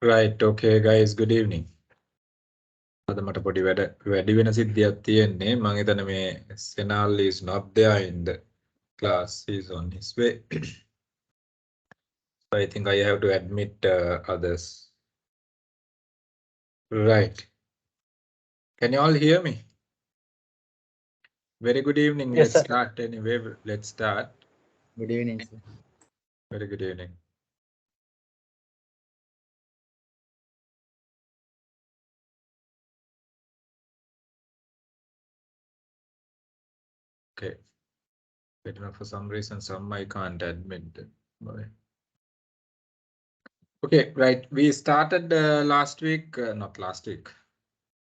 Right, okay guys, good evening. අද මට පොඩි වැඩි වෙන සිද්ධියක් තියෙන්නේ. මම හිතන්නේ මේ Senal is not there in the class. He's on his way. So I think I have to admit others. Right. Can you all hear me? Very good evening. Yes, Let's sir. start anyway. Let's start. Good evening, sir. Very good evening. Okay. But for some reason, some I can't admit them. Okay, right. We started last week, not last week,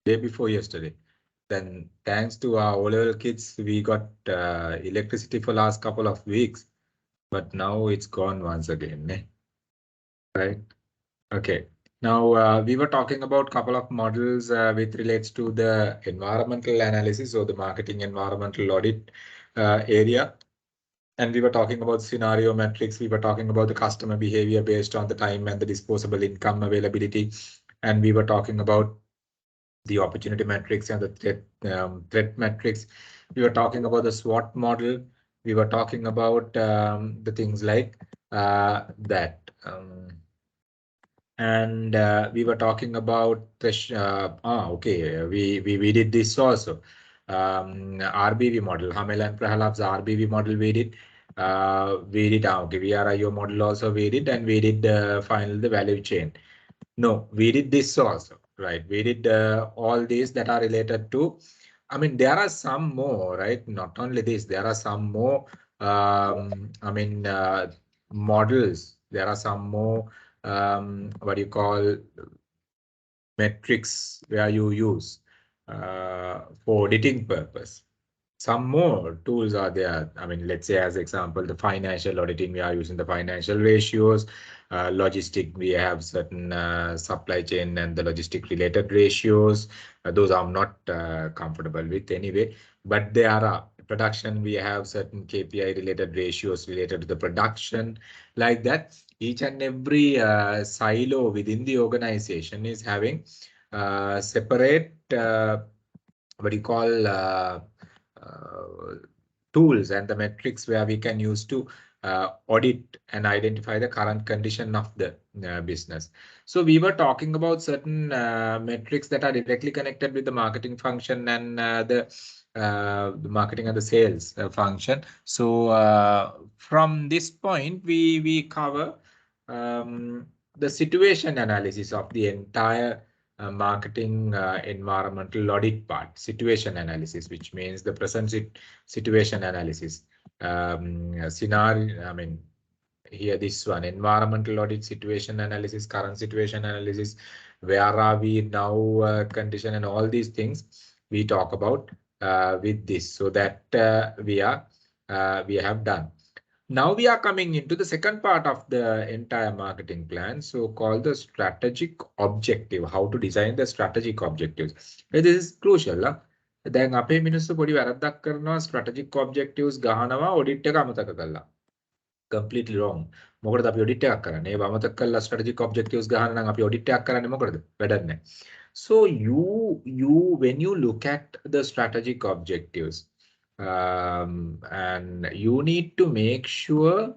day before yesterday. Then thanks to our O-level kids, we got electricity for last couple of weeks, but now it's gone once again, right? Okay. Now we were talking about couple of models which relates to the environmental analysis or the marketing environmental audit area. And we were talking about scenario metrics. We were talking about the customer behavior based on the time and the disposable income availability. And we were talking about the opportunity metrics and the threat metrics. We were talking about the SWOT model. We were talking about the things like that. And we were talking about the okay, we did this also. RBV model, Hamel and Prahalab's RBV model we did. Okay, VRIO model also we did, and we did finally the value chain. No, we did this also, right? We did all these that are related to, I mean, there are some more, right? Not only this, there are some more, models. There are some more, what do you call, metrics where you use for auditing purpose. Some more tools are there. I mean, let's say as example, the financial auditing, we are using the financial ratios. Logistic, we have certain supply chain and the logistic related ratios. Those I'm not comfortable with anyway, but there are production. We have certain KPI related ratios related to the production, like that. Each and every silo within the organization is having separate, what do you call, tools and the metrics where we can use to audit and identify the current condition of the business. So we were talking about certain metrics that are directly connected with the marketing function and the marketing and the sales function. So from this point, we cover the situation analysis of the entire marketing environmental audit part, situation analysis, which means the present situation analysis. Scenario, I mean, here this one, environmental audit, situation analysis, current situation analysis, where are we now, condition, and all these things we talk about with this, so that we have done. Now we are coming into the second part of the entire marketing plan, so called the strategic objective, how to design the strategic objectives. This is crucial. දැන් අපේ මිනිස්සු පොඩි වැරද්දක් කරනවා, strategic objectives ගහනවා audit එක අමතක කරලා. Completely wrong. මොකටද අපි audit එකක් කරන්නේ? ඒව අමතක කරලා strategic objectives ගහන නම් අපි audit එකක් කරන්නේ මොකටද? වැඩක් නැහැ. So when you look at the strategic objectives, and you need to make sure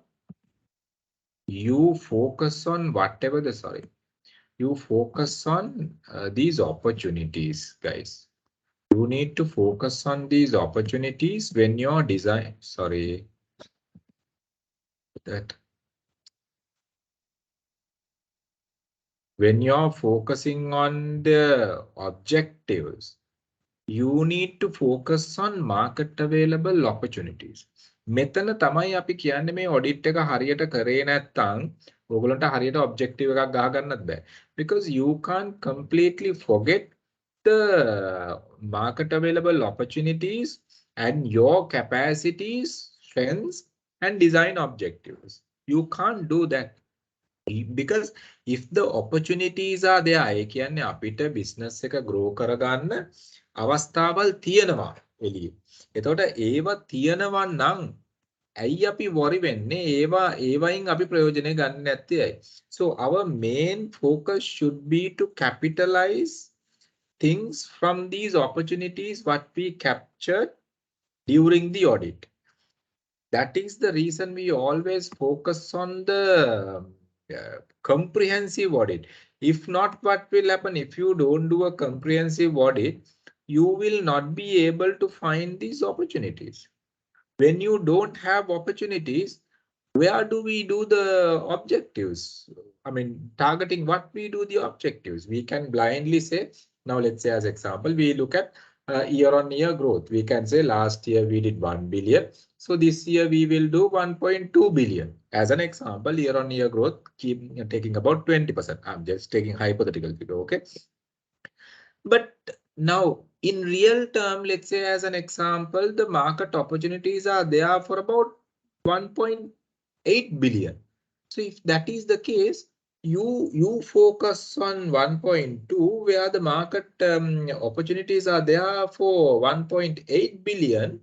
you focus on whatever you focus on these opportunities, guys. You need to focus on these opportunities when you're when you're focusing on the objectives, you need to focus on market available opportunities. මෙතන තමයි අපි කියන්නේ මේ audit එක හරියට කරේ නැත්නම් ඔයගොල්ලන්ට හරියට objective එකක් ගහ ගන්නත් බෑ. Because you can't completely forget the market available opportunities and your capacities, strengths, and design objectives. You can't do that. Because if the opportunities are there, ඒ කියන්නේ අපිට business එක grow කරගන්න අවස්ථාවල් තියෙනවා එළියේ. එතකොට ඒව තියෙනවා නම් ඇයි අපි worry වෙන්නේ? ඒවයින් අපි ප්‍රයෝජනෙ ගන්න නැත්තේ ඇයි? So our main focus should be to capitalize things from these opportunities what we captured during the audit. That is the reason we always focus on the comprehensive audit. If not, what will happen? If you don't do a comprehensive audit, you will not be able to find these opportunities. When you don't have opportunities, where do we do the objectives? I mean, targeting what we do the objectives. We can blindly say, now let's say as example, we look at year-on-year growth. We can say last year we did 1 billion. So this year we will do 1.2 billion. As an example, year-on-year growth, keep taking about 20%. I'm just taking hypothetical figure, okay? But now in real term, let's say as an example, the market opportunities are there for about 1.8 billion. So if that is the case, you focus on 1.2 where the market opportunities are there for 1.8 billion,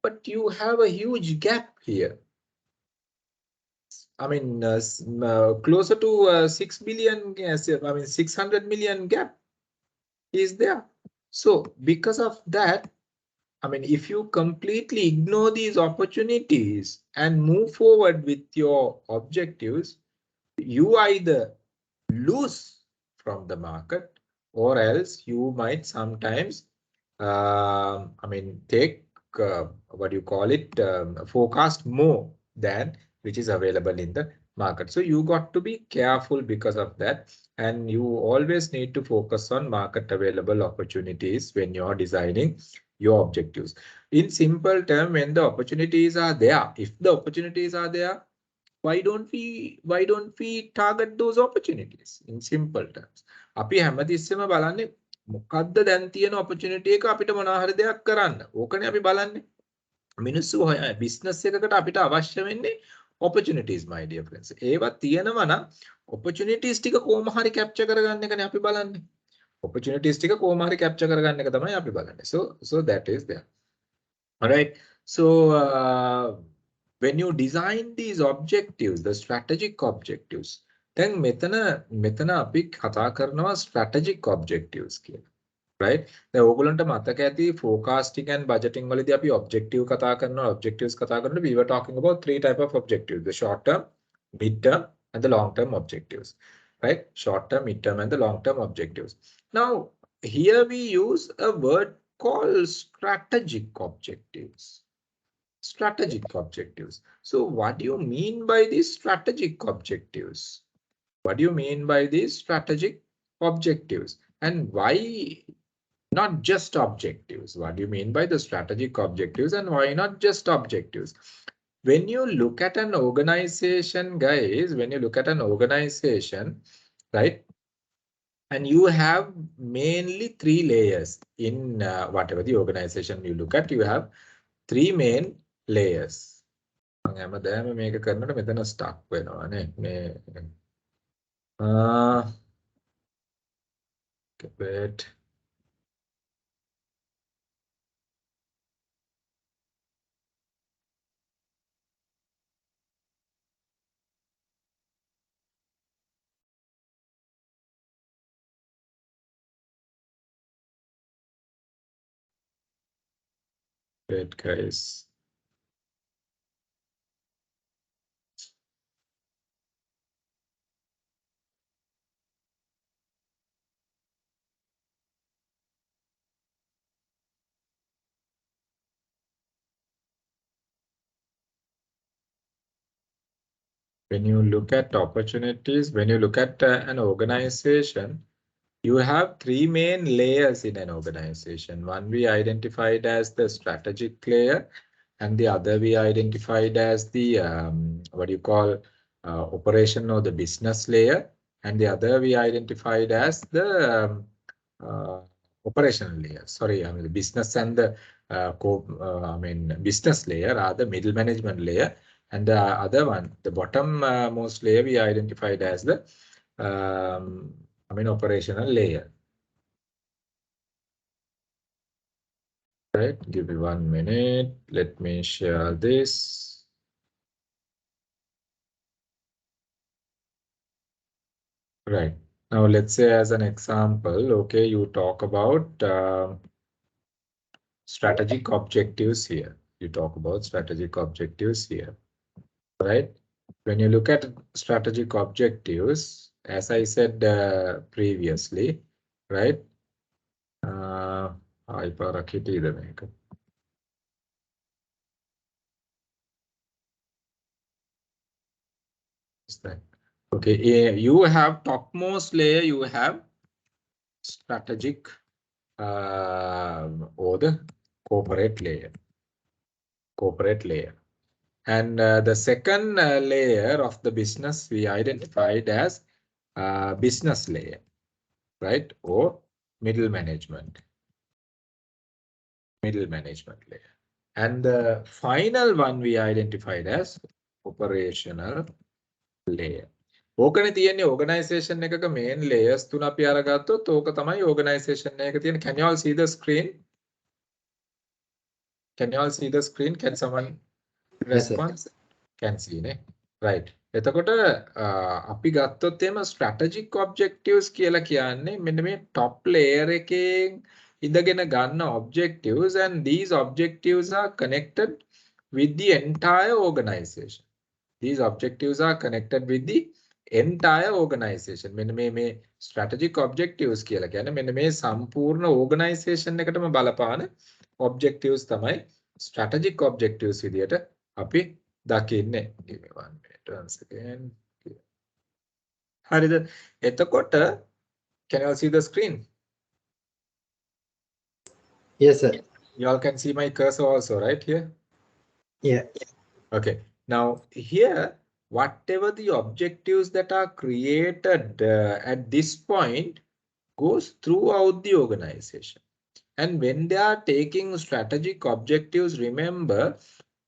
but you have a huge gap here. I mean, closer to 6 billion, I mean, 600 million gap is there. So because of that, I mean, if you completely ignore these opportunities and move forward with your objectives, you either lose from the market or else you might sometimes, I mean, take what you call it, forecast more than which is available in the market. So you got to be careful because of that. And you always need to focus on market available opportunities when you're designing your objectives. In simple terms, when the opportunities are there, if the opportunities are there, why don't we target those opportunities? In simple terms, අපි හැමතිස්සෙම බලන්නේ මොකද්ද දැන් තියෙන opportunity එක අපිට මොනවා හරි දෙයක් කරන්න. ඕකනේ අපි බලන්නේ. මිනිස්සු business එකකට අපිට අවශ්‍ය වෙන්නේ opportunities, my dear friends. ඒවා තියෙනවා නම් opportunities ටික කොහොම හරි capture කරගන්න එකනේ අපි බලන්නේ. Opportunities ටික කොහොම හරි capture කරගන්න එක තමයි අපි බලන්නේ. So that is there. All right. So when you design these objectives, the strategic objectives, then මෙතන අපි කතා කරනවා strategic objectives කියලා. Right? දැන් ඕගොල්ලන්ට මතක ඇති forecasting and budgeting වලදී අපි objective කතා කරනවා, objectives කතා කරනකොට we were talking about three type of objectives: the short term, mid term, and the long term objectives. Right? Short term, mid term, and the long term objectives. Now, here we use a word called strategic objectives. Strategic objectives. So what do you mean by these strategic objectives? What do you mean by these strategic objectives? And why not just objectives? What do you mean by the strategic objectives and why not just objectives? When you look at an organization, guys, when you look at an organization, right? And you have mainly three layers in whatever the organization you look at, you have three main layers. හැමදාම මේක කරනකොට මෙතන stuck වෙනවානේ මේ wait. Wait, guys. When you look at opportunities, when you look at an organization, you have three main layers in an organization. One we identified as the strategic layer, and the other we identified as the what you call operation or the business layer, and the other we identified as the operational layer. Sorry, I mean the business and the business layer are the middle management layer, and the other one, the bottom most layer, we identified as the operational layer. Right, give me 1 minute. Let me share this. Right. Now, let's say as an example, okay, you talk about strategic objectives here. You talk about strategic objectives here, right? When you look at strategic objectives, as I said previously, right? Okay, you have topmost layer, you have strategic or the corporate layer. And the second layer of the business we identified as business layer, right? Or middle management layer. And the final one we identified as operational layer. ඕකනේ තියෙන්නේ organization එකක main layers තුන අපි අරගත්තොත් ඕක තමයි organization එකක තියෙන. Can you all see the screen? Can you all see the screen? Can someone respond? Yes, can see නේ. Right. එතකොට අපි ගත්තොත් එහෙම strategic objectives කියලා කියන්නේ මෙන්න මේ top layer එකෙන් ඉඳගෙන ගන්න objectives, and these objectives are connected with the entire organization. These objectives are connected with the entire organization. මෙන්න මේ strategic objectives කියලා කියන්නේ මෙන්න මේ සම්පූර්ණ organization එකටම බලපාන objectives තමයි strategic objectives විදියට අපි දකින්නේ. Give me 1 minute once again. හරිද? එතකොට can you all see the screen? Yes, sir. You all can see my cursor also, right here? Yeah. Okay. Now here, whatever the objectives that are created at this point goes throughout the organization. And when they are taking strategic objectives, remember,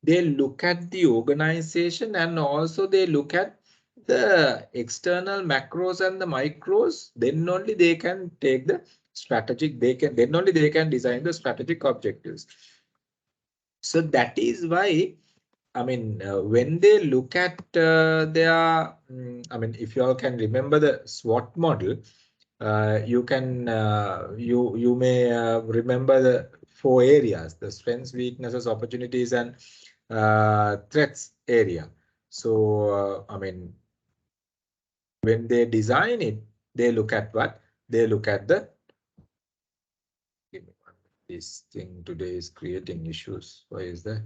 they look at the organization and also they look at the external macros and the micros. Then only they can take the strategic, then only they can design the strategic objectives. So that is why, I mean, when they look at their, I mean, if you all can remember the SWOT model, you can, you may remember the 4 areas: the strengths, weaknesses, opportunities, and threats area. So, I mean, when they design it, they look at what? They look at the, this thing today is creating issues. Why is that?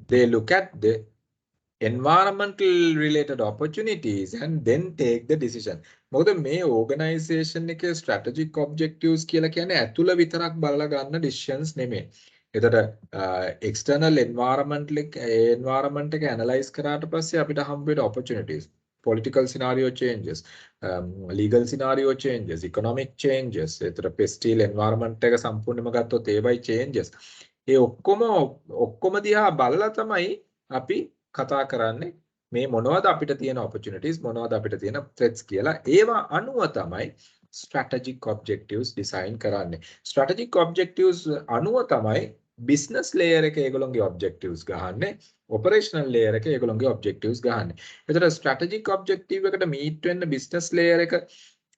They look at the environmental related opportunities and then take the decision. මොකද මේ organization එකේ strategic objectives කියලා කියන්නේ ඇතුළ විතරක් බලලා ගන්න decisions නෙමෙයි. එතකොට external environment එක analyze කරාට පස්සේ අපිට හම්බ වෙන opportunities, political scenario changes, legal scenario changes, economic changes, එතකොට pestil environment එක සම්පූර්ණයෙන්ම ගත්තොත් ඒවයි changes. ඒ ඔක්කොම දිහා බලලා තමයි අපි කතා කරන්නේ මේ මොනවද අපිට තියෙන opportunities, මොනවද අපිට තියෙන threats කියලා. ඒවා අනුව තමයි strategic objectives design කරන්නේ. Strategic objectives අනුව තමයි business layer එකේ ඒගොල්ලෝගේ objectives ගහන්නේ, operational layer එකේ ඒගොල්ලෝගේ objectives ගහන්නේ. ඒතර strategic objective එකට meet වෙන්න business layer එක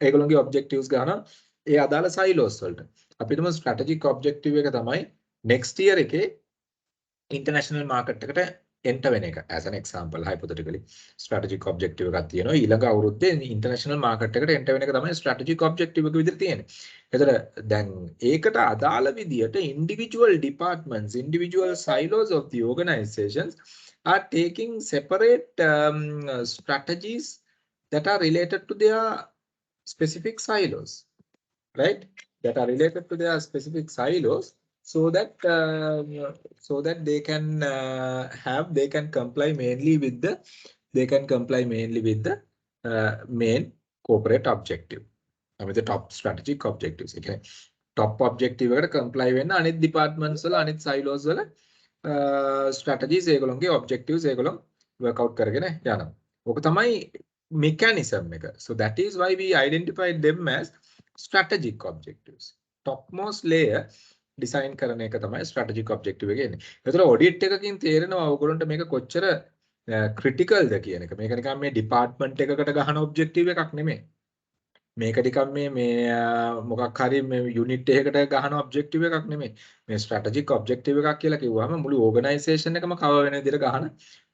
ඒගොල්ලෝගේ objectives ගහනවා ඒ අදාළ silos වලට. අපි හිතමු strategic objective එක තමයි next year එකේ international market එකට enter වෙන එක. As an example, hypothetically, strategic objective එකක් තියෙනවා. ඊළඟ අවුරුද්දේ international market එකට enter වෙන එක තමයි strategic objective එක විදිහට තියෙන්නේ. එතන දැන් ඒකට අදාළ විදිහට individual departments, individual silos of the organizations are taking separate strategies that are related to their specific silos, right? That are related to their specific silos. So that they can they can comply mainly with the main corporate objective. I mean the top strategic objectives. Okay, top objective එකට comply වෙන්න අනිත් departments වල අනිත් silos වල strategies ඒගොල්ලෝගේ objectives ඒගොල්ලෝ work out කරගෙන යනවා. ඕක තමයි mechanism එක. So that is why we identified them as strategic objectives. Topmost layer design කරන එක තමයි ස්ට්‍රැටජික් ඔබ්ජෙක්ටිව් එක එන්නේ. ඒතර ඔඩිට් එකකින් තේරෙනවා ඔයගොල්ලන්ට මේක කොච්චර ක්‍රිටිකල්ද කියන එක. මේක නිකන් මේ ඩිපාර්ට්මන්ට් එකකට ගහන ඔබ්ජෙක්ටිව් එකක් නෙමෙයි. මේක නිකන් මේ මොකක් හරි මේ යුනිට් එකකට ගහන ඔබ්ජෙක්ටිව් එකක් නෙමෙයි. මේ ස්ට්‍රැටජික් ඔබ්ජෙක්ටිව් එකක් කියලා කිව්වම මුළු ඕගනයිසේෂන් එකම කවර් වෙන විදිහට ගහන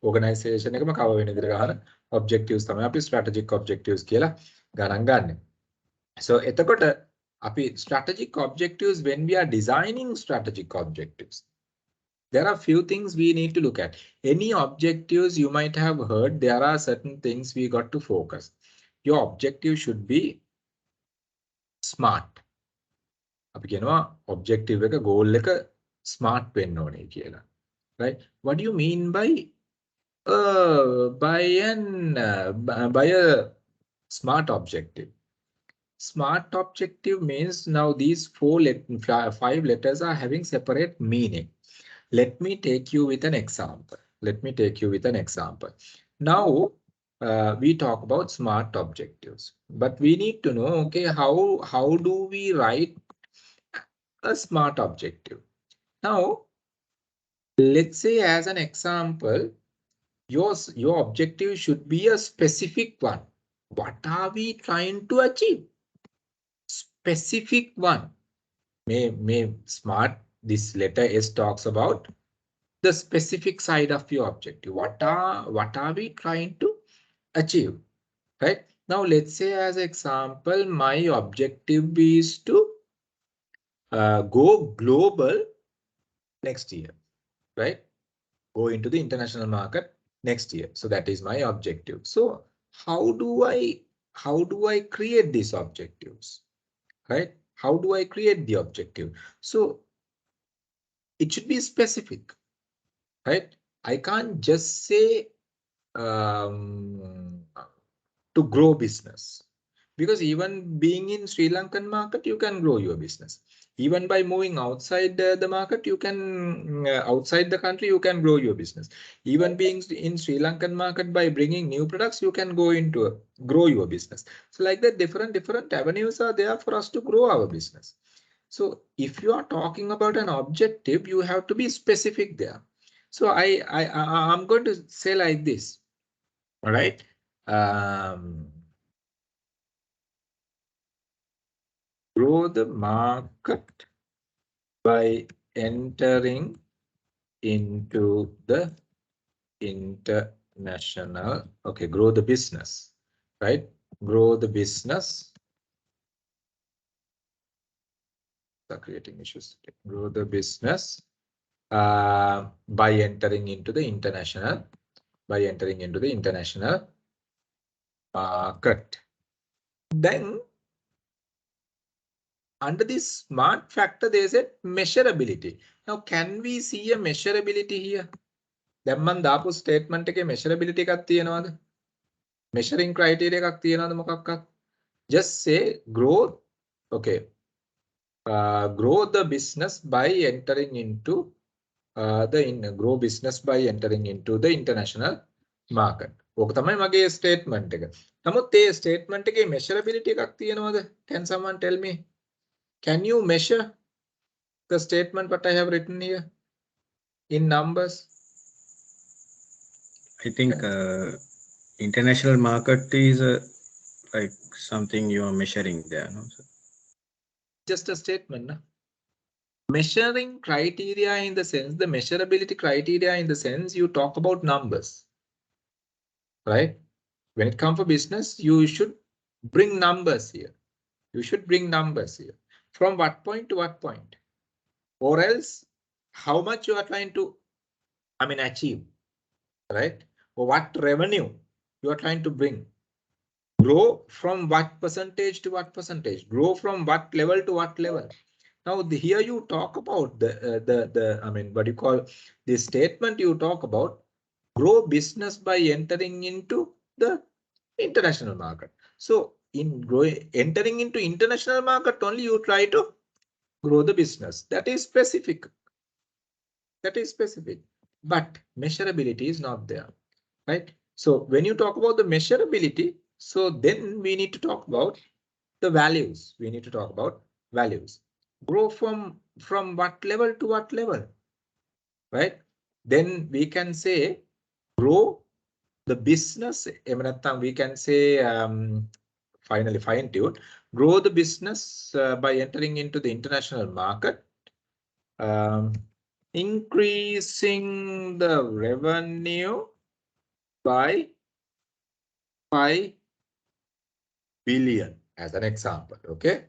ඕගනයිසේෂන් එකම කවර් වෙන විදිහට ගහන ඔබ්ජෙක්ටිව්ස් තමයි අපි ස්ට්‍රැටජික් ඔබ්ජෙක්ටිව්ස් කියලා ගණන් ගන්න. So එතකොට අපි strategic objectives, when we are designing strategic objectives, there are few things we need to look at. Any objectives you might have heard, there are certain things we got to focus. Your objective should be smart. අපි කියනවා objective එක goal එක smart වෙන්න ඕනේ කියලා. Right? What do you mean by a smart objective? Smart objective means now these 5 letters are having separate meaning. Let me take you with an example. Now we talk about smart objectives, but we need to know, okay, how do we write a smart objective? Now, let's say as an example, your objective should be a specific one. What are we trying to achieve? Specific one. May smart, this letter S talks about the specific side of your objective. What are we trying to achieve? Right? Now let's say as example, my objective is to go global next year, right? Go into the international market next year. So that is my objective. So how do I create these objectives? Right? How do I create the objective? So it should be specific, right? I can't just say to grow business, because even being in Sri Lankan market, you can grow your business. Even by moving outside the market, you can outside the country, you can grow your business. Even being in Sri Lankan market, by bringing new products, you can grow your business. So like that, different avenues are there for us to grow our business. So if you are talking about an objective, you have to be specific there. So I'm going to say like this. All right. Grow the market by entering into the international. Okay, grow the business, right? Grow the business. Start creating issues. Grow the business by entering into the international. Market. Then under this smart factor, there is a measurability. Now, can we see a measurability here? දැන් මම දාපු statement එකේ measurability එකක් තියෙනවද? Measuring criteria එකක් තියෙනවද මොකක්වත්? Just say growth. Okay. Grow the business by entering into grow business by entering into the international market. ඕක තමයි මගේ statement එක. නමුත් ඒ statement එකේ measurability එකක් තියෙනවද? Can someone tell me? Can you measure the statement what I have written here in numbers? I think international market is like something you are measuring there, no? Just a statement. No? Measuring criteria in the sense, the measurability criteria in the sense you talk about numbers, right? When it comes for business, you should bring numbers here. From what point to what point? Or else how much you are trying to, achieve, right? Or what revenue you are trying to bring. Grow from what percentage to what percentage? Grow from what level to what level? Now here you talk about what you call the statement you talk about, grow business by entering into the international market. So in entering into international market only, you try to grow the business. That is specific. But measurability is not there, right? So when you talk about the measurability, so then we need to talk about the values. grow from what level to what level, right? Then we can say grow the business. We can say finally fine tune, grow the business by entering into the international market, increasing the revenue by 5 billion as an example. Okay,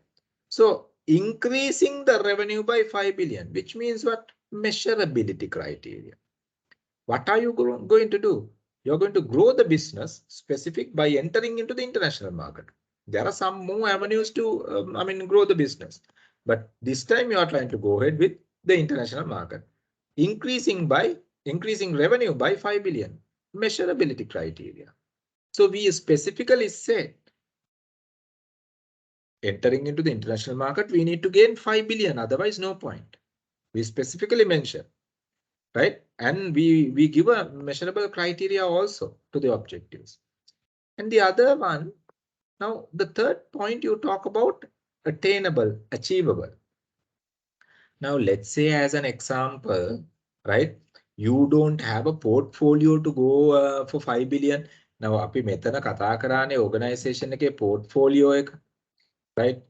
so increasing the revenue by 5 billion, which means what? Measurability criteria. What are you going to do? You're going to grow the business specific by entering into the international market. There are some more avenues to, grow the business. But this time you are trying to go ahead with the international market. Increasing revenue by 5 billion. Measurability criteria. So we specifically said, entering into the international market, we need to gain 5 billion. Otherwise, no point. We specifically mentioned. Right? And we give a measurable criteria also to the objectives. And the other one, now the third point you talk about attainable, achievable. Now let's say as an example, right? You don't have a portfolio to go for 5 billion. Now api metana kata karane organization එකේ portfolio එක, right?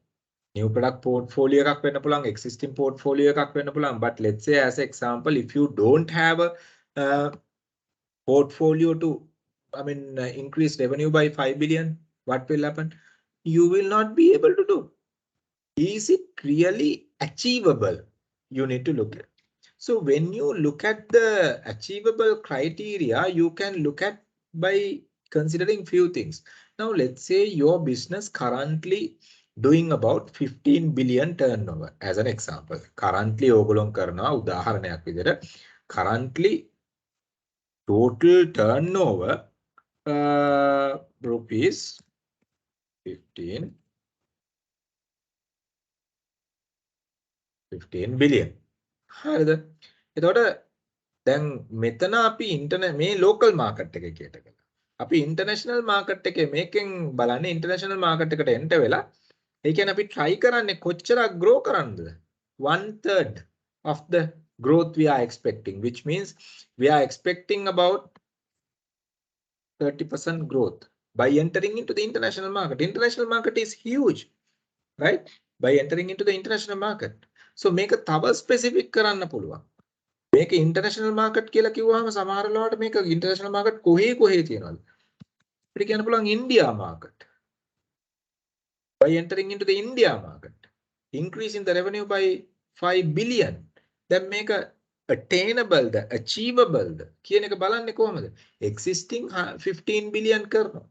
New product portfolio එකක් වෙන්න පුළුවන්, existing portfolio එකක් වෙන්න පුළුවන්. But let's say as example, if you don't have a portfolio to, increase revenue by 5 billion, what will happen? You will not be able to do. Is it really achievable? You need to look at. So when you look at the achievable criteria, you can look at by considering few things. Now, let's say your business currently doing about 15 billion turnover as an example. Currently, ඕගොල්ලෝ කරනවා උදාහරණයක් විදිහට currently total turnover rupees 15 billion. හරිද? එතකොට දැන් මෙතන අපි මේ local market එකේ කීයට කළා. අපි international market එකේ මේකෙන් බලන්නේ international market එකට enter වෙලා ඒ කියන්නේ අපි try කරන්නේ කොච්චරක් grow කරන්නද? 1/3 of the growth we are expecting, which means we are expecting about 30% growth by entering into the international market. International market is huge, right? By entering into the international market. So make a තව specific කරන්න පුළුවන්. මේක international market කියලා කිව්වහම සමහර වෙලාවට මේක international market කොහේ තියෙනවද? අපිට කියන්න පුළුවන් India market. By entering into the India market, increasing the revenue by 5 billion, then make a attainable, the achievable කියන එක බලන්නේ කොහමද? Existing 15 billion කරනවා.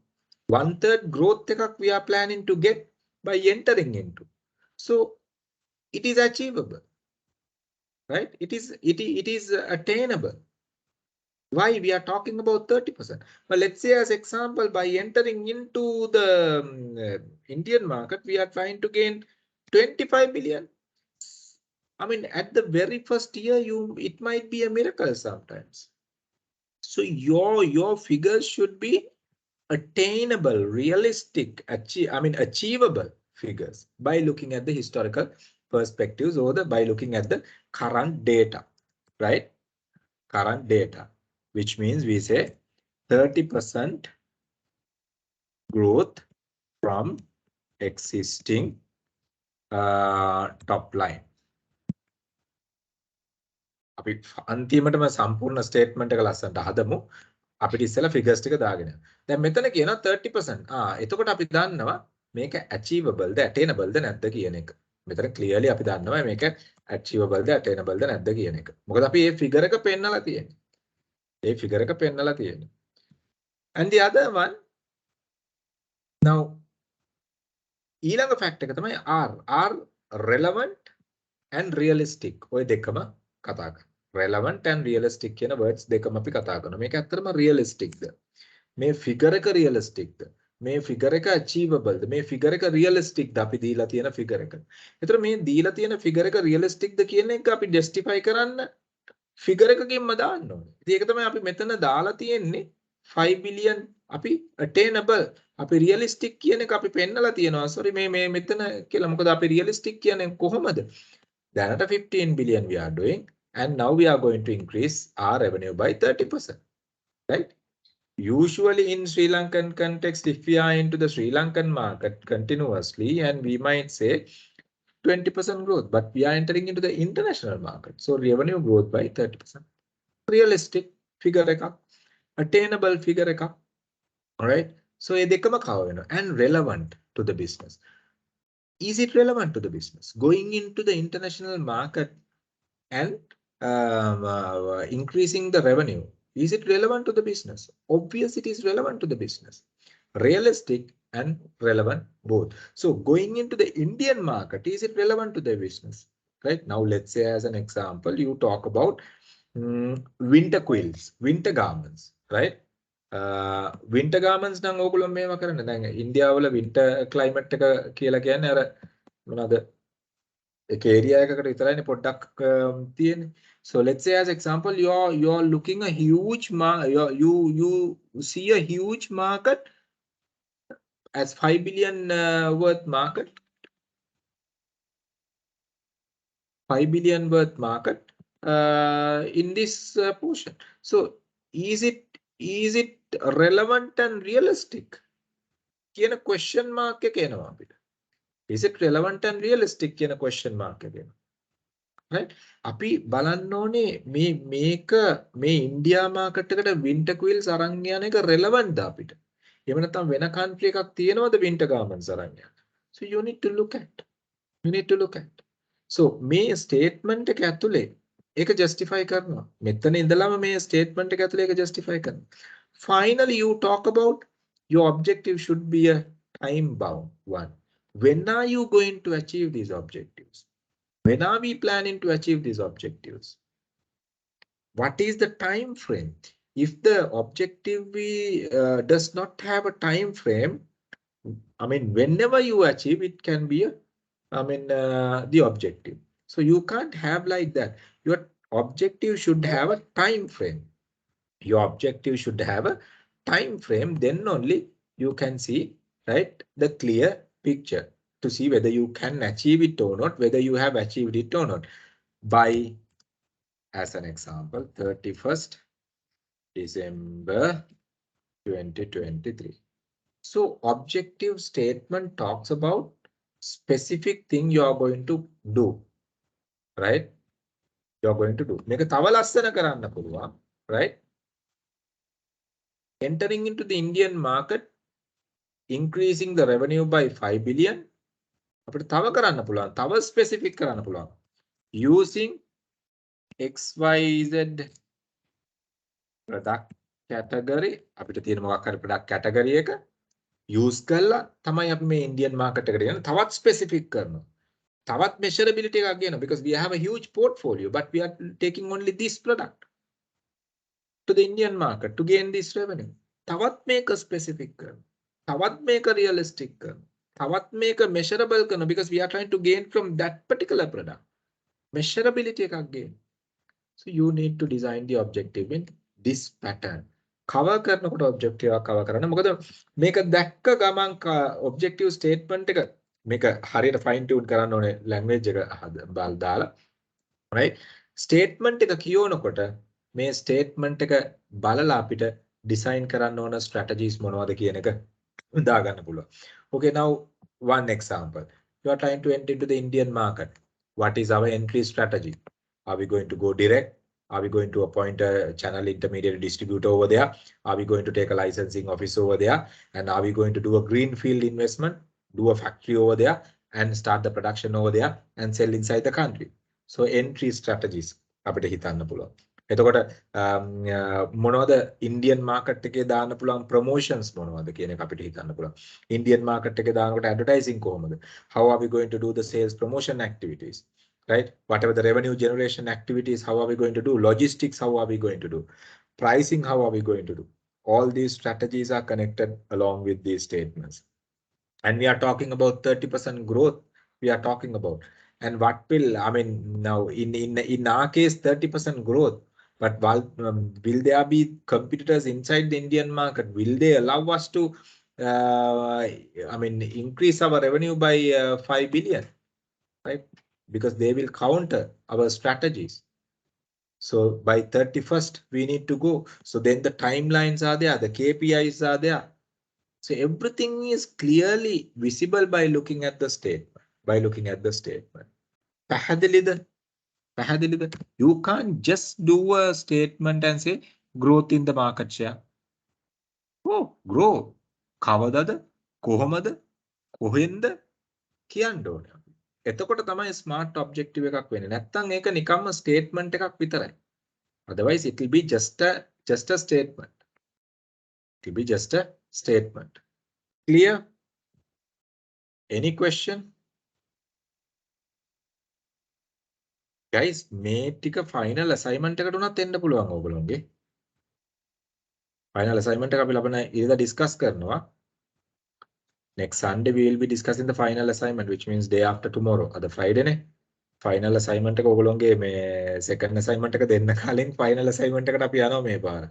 1/3 growth එකක් we are planning to get by entering into. So it is achievable, right? It is attainable. Why we are talking about 30%? But let's say as example, by entering into the Indian market, we are trying to gain 25 billion. At the very first year, it might be a miracle sometimes. So your figures should be attainable, realistic, achievable figures by looking at the historical perspectives or by looking at the current data, right? Current data, which means we say 30% growth from existing top line. අපි අන්තිමටම සම්පූර්ණ statement එක ලස්සනට හදමු. අපිට ඉස්සෙල්ලා figures ටික දාගෙන. දැන් මෙතන කියනවා 30%. එතකොට අපි දන්නවා මේක achievable ද attainable ද නැද්ද කියන එක. මෙතන clearly අපි දන්නවා මේක achievable ද attainable ද නැද්ද කියන එක. මොකද අපි මේ ෆිගර් එක පෙන්නලා තියෙන්නේ. මේ ෆිගර් එක පෙන්නලා තියෙන්නේ. And the other one, now ඊළඟ ෆැක්ට් එක තමයි R relevant and realistic. ඔය දෙකම කතා කරනවා. relevant and realistic කියන words දෙකම අපි කතා කරනවා. මේක ඇත්තටම realistic ද? මේ figure එක realistic ද? මේ figure එක achievable ද? මේ figure එක realistic ද? අපි දීලා තියෙන figure එක. ඒතර මේ දීලා තියෙන figure එක realistic ද කියන එක අපි justify කරන්න figure එකකින්ම දාන්න ඕනේ. ඉතින් ඒක තමයි අපි මෙතන දාලා තියෙන්නේ 5 billion අපි attainable, අපි realistic කියන එක අපි පෙන්නලා තියෙනවා. sorry මේ මෙතන කියලා මොකද අපි realistic කියන්නේ කොහොමද? Then at 15 billion we are doing, and now we are going to increase our revenue by 30%, right? Usually in Sri Lankan context, if we are into the Sri Lankan market continuously, and we might say 20% growth, but we are entering into the international market. So revenue growth by 30%. Realistic figure එකක්, attainable figure එකක්. All right. So ඒ දෙකම cover වෙනවා, and relevant to the business. Is it relevant to the business? Going into the international market and increasing the revenue, is it relevant to the business? Obviously, it is relevant to the business. Realistic and relevant both. So going into the Indian market, is it relevant to the business? Right now, let's say as an example, you talk about winter quilts, winter garments, right? Winter garments නම් ඕගොල්ලෝ මේවා කරන්නේ. දැන් ඉන්දියාවල winter climate එක කියලා කියන්නේ අර මොනවාද? ඒක area එකකට විතරයිනේ පොඩ්ඩක් තියෙන්නේ. So let's say as example, you're looking a huge you see a huge market as 5 billion worth market. 5 billion worth market in this portion. So is it relevant and realistic? කියන question mark එක එනවා අපිට. Is it relevant and realistic කියන question mark එක එනවා. Right? අපි බලන්න ඕනේ මේ ඉන්දියා මාකට් එකට winter quills අරන් යන එක relevant ද අපිට? එහෙම නැත්නම් වෙන country එකක් තියෙනවද winter garments අරන් යන්න? So you need to look at. So මේ statement එක ඇතුලේ ඒක justify කරනවා. මෙතන ඉඳලම මේ statement එක ඇතුලේ ඒක justify කරනවා. Finally, you talk about your objective should be a time bound one. When are you going to achieve these objectives? When are we planning to achieve these objectives? What is the time frame? If the objective does not have a time frame, I mean, whenever you achieve, it can be the objective. So you can't have like that. Your objective should have a time frame. Your objective should have a time frame. Then only you can see, right, the clear picture to see whether you can achieve it or not, whether you have achieved it or not. By, as an example, 31st December 2023. So objective statement talks about specific thing you are going to do, right? You are going to do. මේක තව ලස්සන කරන්න පුළුවන්, right? Entering into the Indian market, increasing the revenue by 5 billion. අපිට තව කරන්න පුළුවන්, තව specific කරන්න පුළුවන්. Using XYZ product category, අපිට තියෙන මොකක් හරි product category එක use කරලා තමයි අපි මේ Indian market එකට යන්නේ. තවත් specific කරනවා. තවත් measurability එකක් ගන්නවා, because we have a huge portfolio, but we are taking only this product to the Indian market to gain this revenue. තවත් මේක specific කරනවා. තවත් මේක realistic කරනවා. තවත් මේක measurable කරනවා, because we are trying to gain from that particular product. Measurability එකක් gain. So you need to design the objective in this pattern. Cover කරනකොට objective එක cover කරන්න. මොකද මේක දැක්ක ගමන් objective statement එක මේක හරියට fine tune කරන්න ඕනේ language එක දාලා. Right? Statement එක කියවනකොට මේ statement එක බලලා අපිට design කරන්න ඕන strategies මොනවද කියන එක දාගන්න පුළුවන්. Okay, now one example. You are trying to enter into the Indian market. What is our entry strategy? Are we going to go direct? Are we going to appoint a channel intermediary distributor over there? Are we going to take a licensing office over there? And are we going to do a greenfield investment, do a factory over there and start the production over there and sell inside the country? So entry strategies අපිට හිතන්න පුළුවන්. එතකොට මොනවද Indian market එකේ දාන්න පුළුවන් promotions මොනවද කියන එක අපිට හිතන්න පුළුවන්. Indian market එකේ දානකොට advertising කොහොමද? How are we going to do the sales promotion activities? Right? Whatever the revenue generation activities, how are we going to do? Logistics, how are we going to do? Pricing, how are we going to do? All these strategies are connected along with these statements. And we are talking about 30% growth. We are talking about. And what will, I mean, now in our case, 30% growth. But will there be competitors inside the Indian market? Will they allow us to, increase our revenue by 5 billion? Right? because they will counter our strategies. So by 31st, we need to go. So then the timelines are there, the KPIs are there. So everything is clearly visible by looking at the statement. පැහැදිලිද? You can't just do a statement and say growth in the market share. Oh, grow. කවදද? කොහොමද? කොහෙන්ද? කියන්න ඕනේ. එතකොට තමයි smart objective එකක් වෙන්නේ. නැත්තම් ඒක නිකම්ම statement එකක් විතරයි. Otherwise it will be just a statement. It will be just a statement. Clear? Any question? Guys, මේ ටික final assignment එකට උනත් එන්න පුළුවන් ඕගොල්ලෝගේ. Final assignment එක අපි ලබන ඉරිදා discuss කරනවා. Next Sunday we will be discussing the final assignment, which means day after tomorrow. අද Friday නේ. Final assignment එක ඕගොල්ලෝගේ මේ second assignment එක දෙන්න කලින් final assignment එකට අපි යනවා මේ පාර.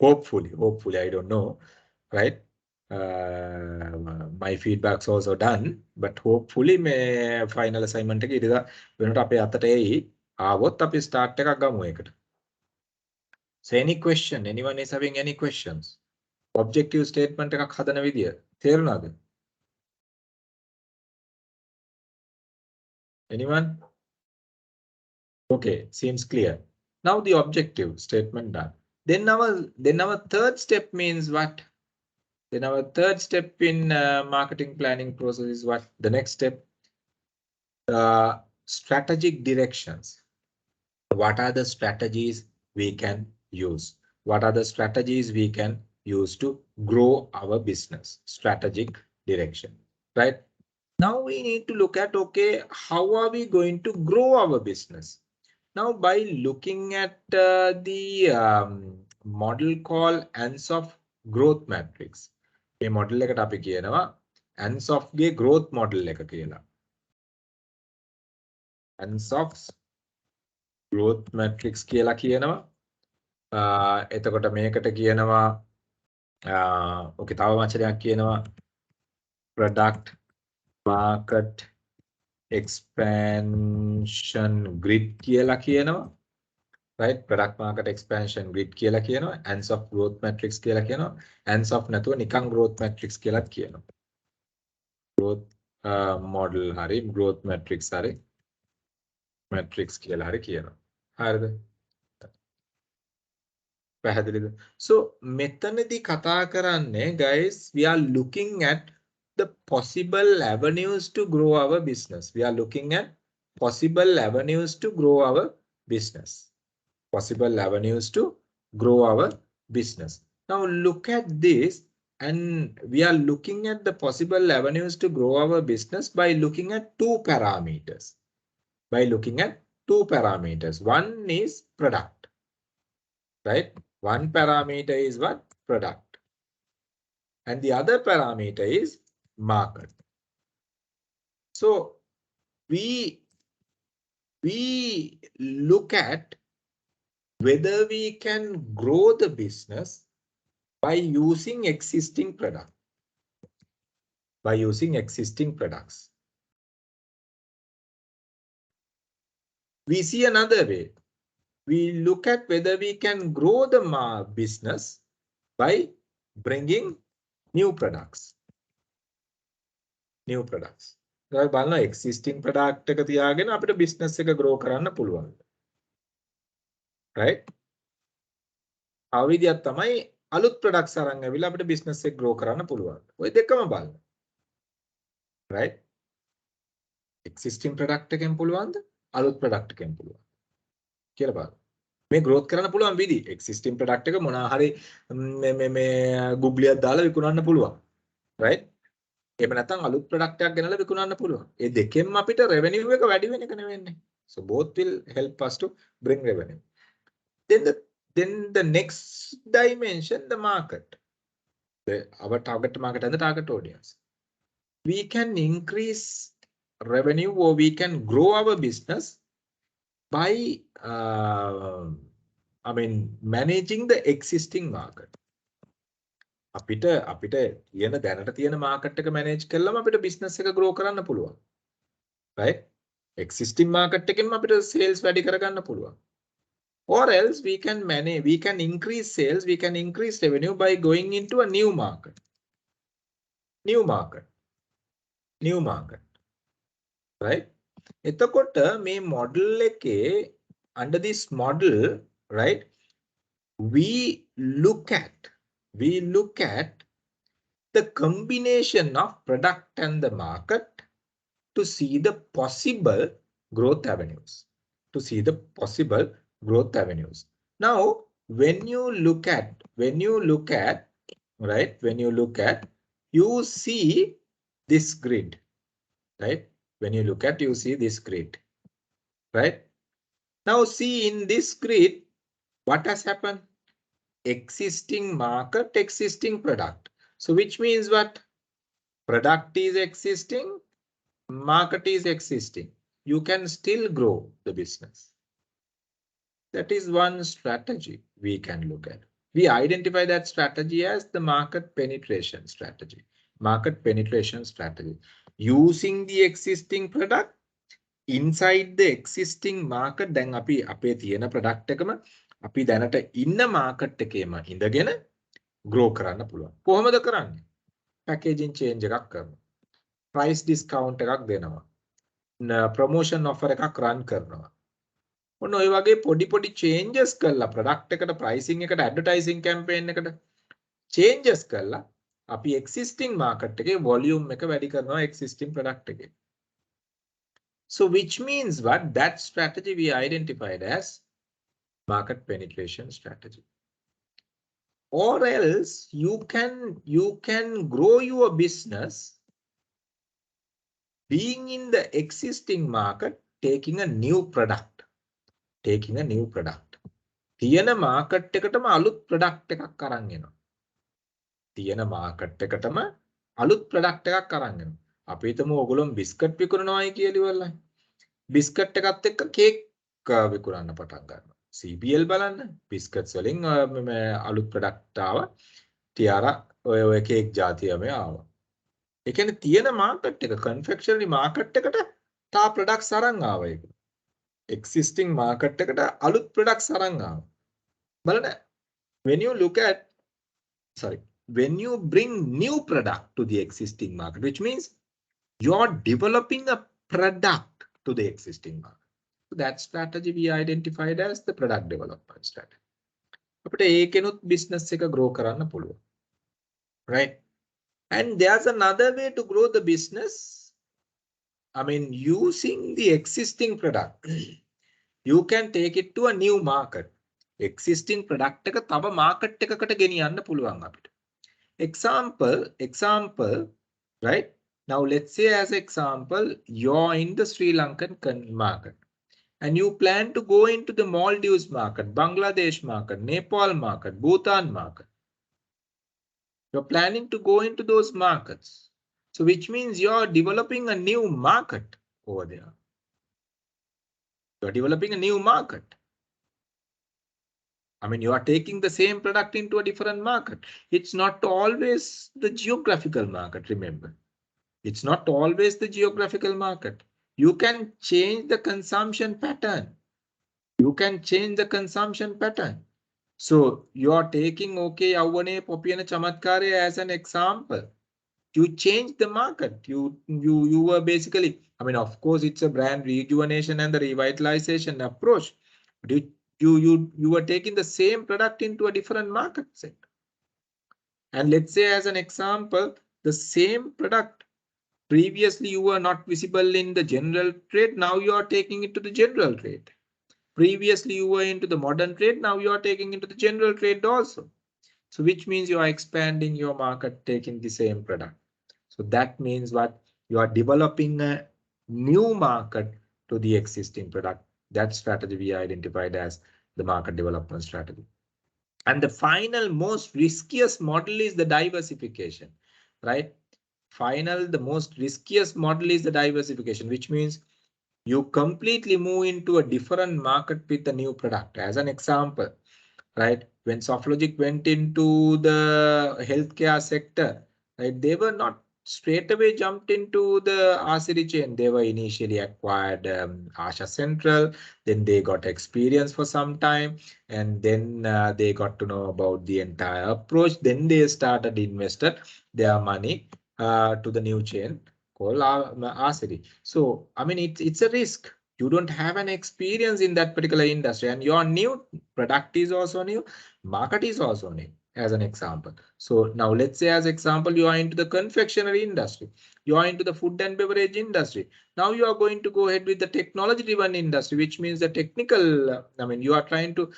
Hopefully, I don't know, right? My feedback's also done, but hopefully මේ final assignment එක ඉරිදා වෙනකොට අපේ අතට එයි. ආවොත් අපි start එකක් ගමු ඒකට. So any question? Anyone is having any questions? Objective statement එකක් හදන විදිය තේරුණාද? Anyone? Okay, seems clear. Now the objective statement done. Then our third step means what? Then our third step in marketing planning process is what? The next step, strategic directions. What are the strategies we can use? What are the strategies we can use to grow our business? Strategic direction, right? Now we need to look at, okay, how are we going to grow our business? Now, by looking at the model called Ansoff growth matrix, a model එකට අපි කියනවා Ansoff ගේ growth model එක කියලා. Ansoff's growth matrix කියලා කියනවා. එතකොට මේකට කියනවා okay තව වචනයක් කියනවා product market expansion grid කියලා කියනවා. Right? Product market expansion grid කියලා කියනවා. Ansoff growth matrix කියලා කියනවා. Ansoff නැතුව නිකන් growth matrix කියලාත් කියනවා. Growth model හරි growth matrix හරි matrix කියලා හරි කියනවා. හරිද? පැහැදිලිද? So මෙතනදී කතා කරන්නේ guys, we are looking at the possible avenues to grow our business. We are looking at possible avenues to grow our business. Possible avenues to grow our business. Now look at this, and we are looking at the possible avenues to grow our business by looking at two parameters. One is product, right? One parameter is what? Product. And the other parameter is market. So we look at whether we can grow the business by using existing products. We see another way. We look at whether we can grow the business by bringing new products. බලන්න existing product එක තියාගෙන අපිට business එක grow කරන්න පුළුවන්. Right? අවිදියක් තමයි අලුත් products අරන් ඇවිල්ලා අපිට business එක grow කරන්න පුළුවන්. ඔය දෙකම බලන්න. Right? Existing product එකෙන් පුළුවන්ද? අලුත් product එකෙන් පුළුවන්. කියලා බලන්න. මේ growth කරන්න පුළුවන් විදි. Existing product එක මොනවා හරි මේ Google-යක් දාලා විකුණන්න පුළුවන්. Right? එහෙම නැත්නම් අලුත් product එකක් ගෙනලා විකුණන්න පුළුවන්. ඒ දෙකෙන්ම අපිට revenue එක වැඩි වෙන එක නෙවෙන්නේ. So both will help us to bring revenue. Then the next dimension, the market. Our target market and the target audience. We can increase revenue, or we can grow our business by managing the existing market. අපිට තියෙන දැනට තියෙන market එක manage කළාම අපිට business එක grow කරන්න පුළුවන්. Right? Existing market එකෙන් අපිට sales වැඩි කරගන්න පුළුවන්. Or else we can manage, we can increase sales, we can increase revenue by going into a new market. New market. New market. Right? එතකොට මේ model එකේ under this model, right? We look at the combination of product and the market to see the possible growth avenues. Now, when you look at, right? You see this grid, right? When you look at, you see this grid, right? Now, see in this grid, what has happened? Existing market, existing product. So, which means what? Product is existing, market is existing. You can still grow the business. That is one strategy we can look at. We identify that strategy as the market penetration strategy. Using the existing product inside the existing market. දැන් අපි අපේ තියෙන product එකම අපි දැනට ඉන්න market එකේම ඉඳගෙන grow කරන්න පුළුවන්. කොහොමද කරන්නේ? Packaging change එකක් කරනවා. Price discount එකක් දෙනවා. Promotion offer එකක් run කරනවා. ඔන්න ඔය වගේ පොඩි changes කරලා product එකට pricing එකට advertising campaign එකට changes කරලා අපි existing market එකේ volume එක වැඩි කරනවා existing product එකේ. So which means what? That strategy we identified as market penetration strategy. Or else you can grow your business being in the existing market, taking a new product. තියෙන market එකටම අලුත් product එකක් අරන් එනවා. අපි හිතමු ඔයගොල්ලෝ බිස්කට් විකුණනවායි කියලා ඉවරලා. බිස්කට් එකත් එක්ක කේක් විකුණන්න පටන් ගන්නවා. CBL බලන්න. බිස්කට්ස් වලින් අලුත් product ආවා. ටියාරා ඔය කේක් ජාතියම ආවා. ඒ කියන්නේ තියෙන market එක confectionery market එකට තා products අරන් ආවා ඒක. Existing market එකට අලුත් products අරන් ආවා. බලන්න. When you bring new product to the existing market, which means you're developing a product to the existing market. So that strategy we identified as the product development strategy. අපිට ඒකෙනුත් business එක grow කරන්න පුළුවන්. Right? And there's another way to grow the business. I mean, using the existing product, you can take it to a new market. Existing product එක තව market එකකට ගෙනියන්න පුළුවන් අපිට. Example, right? Now let's say as example, you're in the Sri Lankan market and you plan to go into the Maldives market, Bangladesh market, Nepal market, Bhutan market. You're planning to go into those markets. So which means you're developing a new market over there. You're developing a new market. I mean, you are taking the same product into a different market. It's not always the geographical market, remember. It's not always the geographical market. You can change the consumption pattern. So you are taking, okay, Yavane Popiyana Chamatkare as an example. You change the market. You were basically, I mean, of course, it's a brand rejuvenation and the revitalization approach. But you were taking the same product into a different market sector. And let's say as an example, the same product, previously you were not visible in the general trade, now you are taking it to the general trade. Previously you were into the modern trade, now you are taking into the general trade also. So which means you are expanding your market, taking the same product. So that means what? You are developing a new market to the existing product. That strategy we identified as the market development strategy. And the final most riskiest model is the diversification, right? The most riskiest model is the diversification, which means you completely move into a different market with a new product. As an example, right? When Softlogic went into the healthcare sector, right? They were not straight away jumped into the Asiri chain. They were initially acquired Asha Central, then they got experience for some time, and then they got to know about the entire approach. Then they started invested their money to the new chain called Asiri. So, I mean, it's a risk. You don't have an experience in that particular industry, and your new product is also new, market is also new, as an example. So now let's say as example, you are into the confectionery industry, you are into the food and beverage industry. Now you are going to go ahead with the technology driven industry, which means the technical, I mean, you are trying to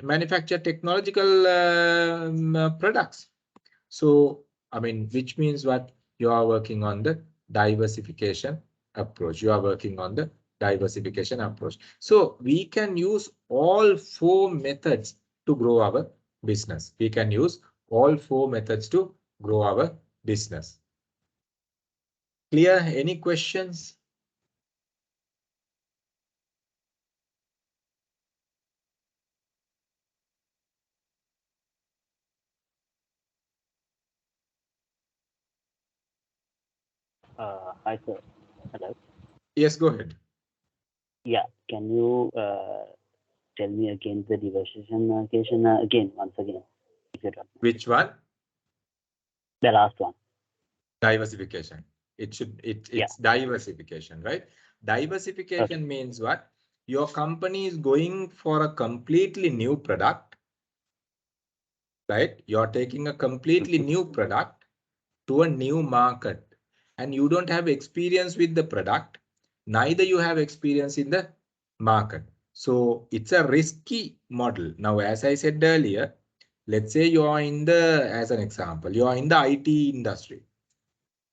manufacture technological products. So, I mean, which means what? You are working on the diversification approach. You are working on the diversification approach. So we can use all four methods to grow our business. We can use all four methods to grow our business. Clear? Any questions? Hi, sir. Hello. Yes, go ahead. Yeah, can you tell me again the diversification again, once again, if you don't mind. Which one? The last one. Diversification. It's diversification, right? Diversification means what? Your company is going for a completely new product, right? You're taking a completely new product to a new market, and you don't have experience with the product, neither you have experience in the market. So it's a risky model. Now, as I said earlier, let's say you are in the, as an example, you are in the IT industry.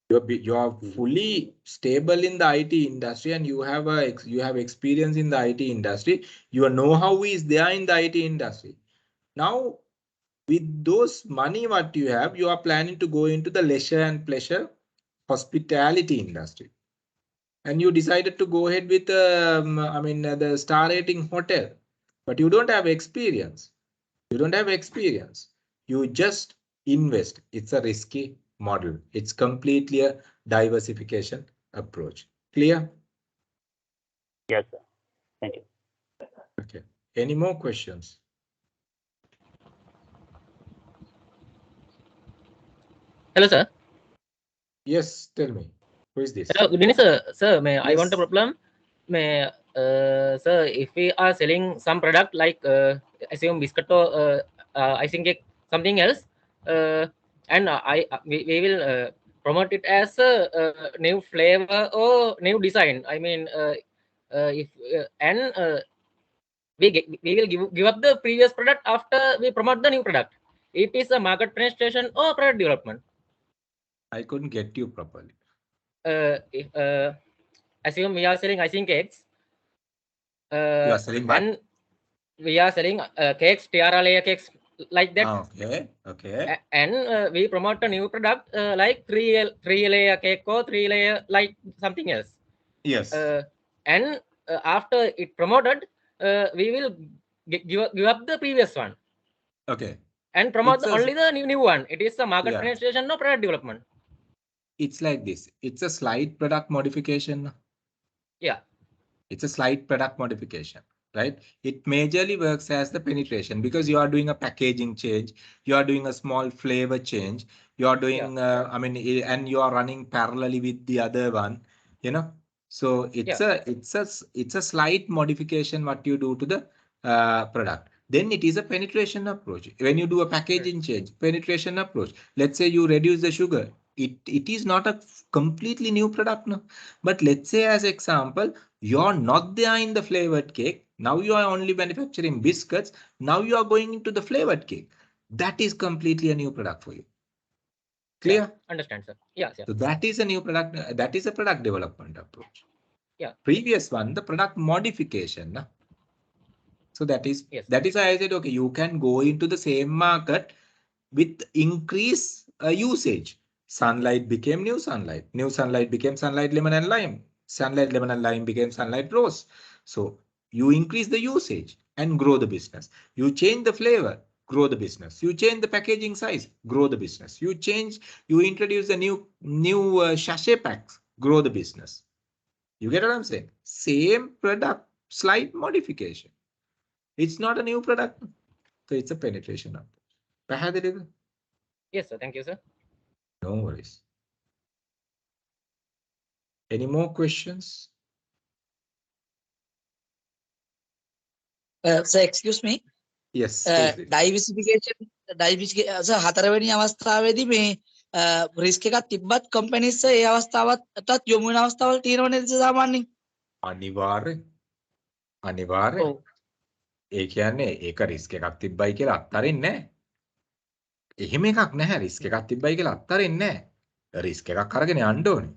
You are fully stable in the IT industry, and you have experience in the IT industry. Your know-how is there in the IT industry. Now, with those money what you have, you are planning to go into the leisure and pleasure hospitality industry, and you decided to go ahead with the star rating hotel, but you don't have experience. You don't have experience. You just invest. It's a risky model. It's completely a diversification approach. Clear? Yes, sir. Thank you. Okay. Any more questions? Hello, sir. Yes, tell me. Who is this? Hello, good evening, sir. Sir, may I want a Yes. problem? May, sir, if we are selling some product like assume biscuit or icing cake, something else, and we will promote it as a new flavor or new design. I mean, if and we will give up the previous product after we promote the new product. It is a market penetration or product development. I couldn't get you properly. If assume we are selling icing cakes, You are selling what? and we are selling cakes, tiara layer cakes like that. Okay. Okay. And we promote a new product like three layer cake or three layer like something else. Yes. And after it promoted, we will give up the previous one. Okay. And promote It's only the new one. It is a market Yeah. penetration, no product development. It's like this. It's a slight product modification. Yeah. It's a slight product modification, right? It majorly works as the penetration because you are doing a packaging change. You are doing a small flavor change. You are doing, and you are running parallelly with the other one, you know. So it's a slight modification what you do to the product. Then it is a penetration approach. When you do a packaging change, penetration approach. Let's say you reduce the sugar. It is not a completely new product, no. But let's say as example, you're not there in the flavored cake. Now you are only manufacturing biscuits. Now you are going into the flavored cake. That is completely a new product for you. Clear? Yeah, understand, sir. Yeah. So that is a new product. That is a product development approach. Yeah. Previous one, the product modification. Na? So that is why I said, okay, you can go into the same market with increased usage. Sunlight became new sunlight. New sunlight became sunlight lemon and lime. Sunlight lemon and lime became sunlight rose. So you increase the usage and grow the business. You change the flavor. grow the business. You change the packaging size, grow the business. You introduce a new sachet packs, grow the business. You get what I'm saying? Same product, slight modification. It's not a new product, so it's a penetration approach. Yes, sir. Thank you, sir. No worries. Any more questions? So excuse me. Yes. please. diversification so හතරවෙනි අවස්ථාවේදී මේ risk එකක් තිබ්බත් companies ඒ අවස්ථාවටත් යොමු වෙන අවස්ථාවල් තියෙනව නේද සාමාන්‍යයෙන්? අනිවාර්යෙන්. ඒ කියන්නේ ඒක risk එකක් තිබ්බයි කියලා අත්හරින්නේ නැහැ. එහෙම එකක් නැහැ. risk එකක් තිබ්බයි කියලා අත්හරින්නේ නැහැ. risk එකක් අරගෙන යන්න ඕනේ.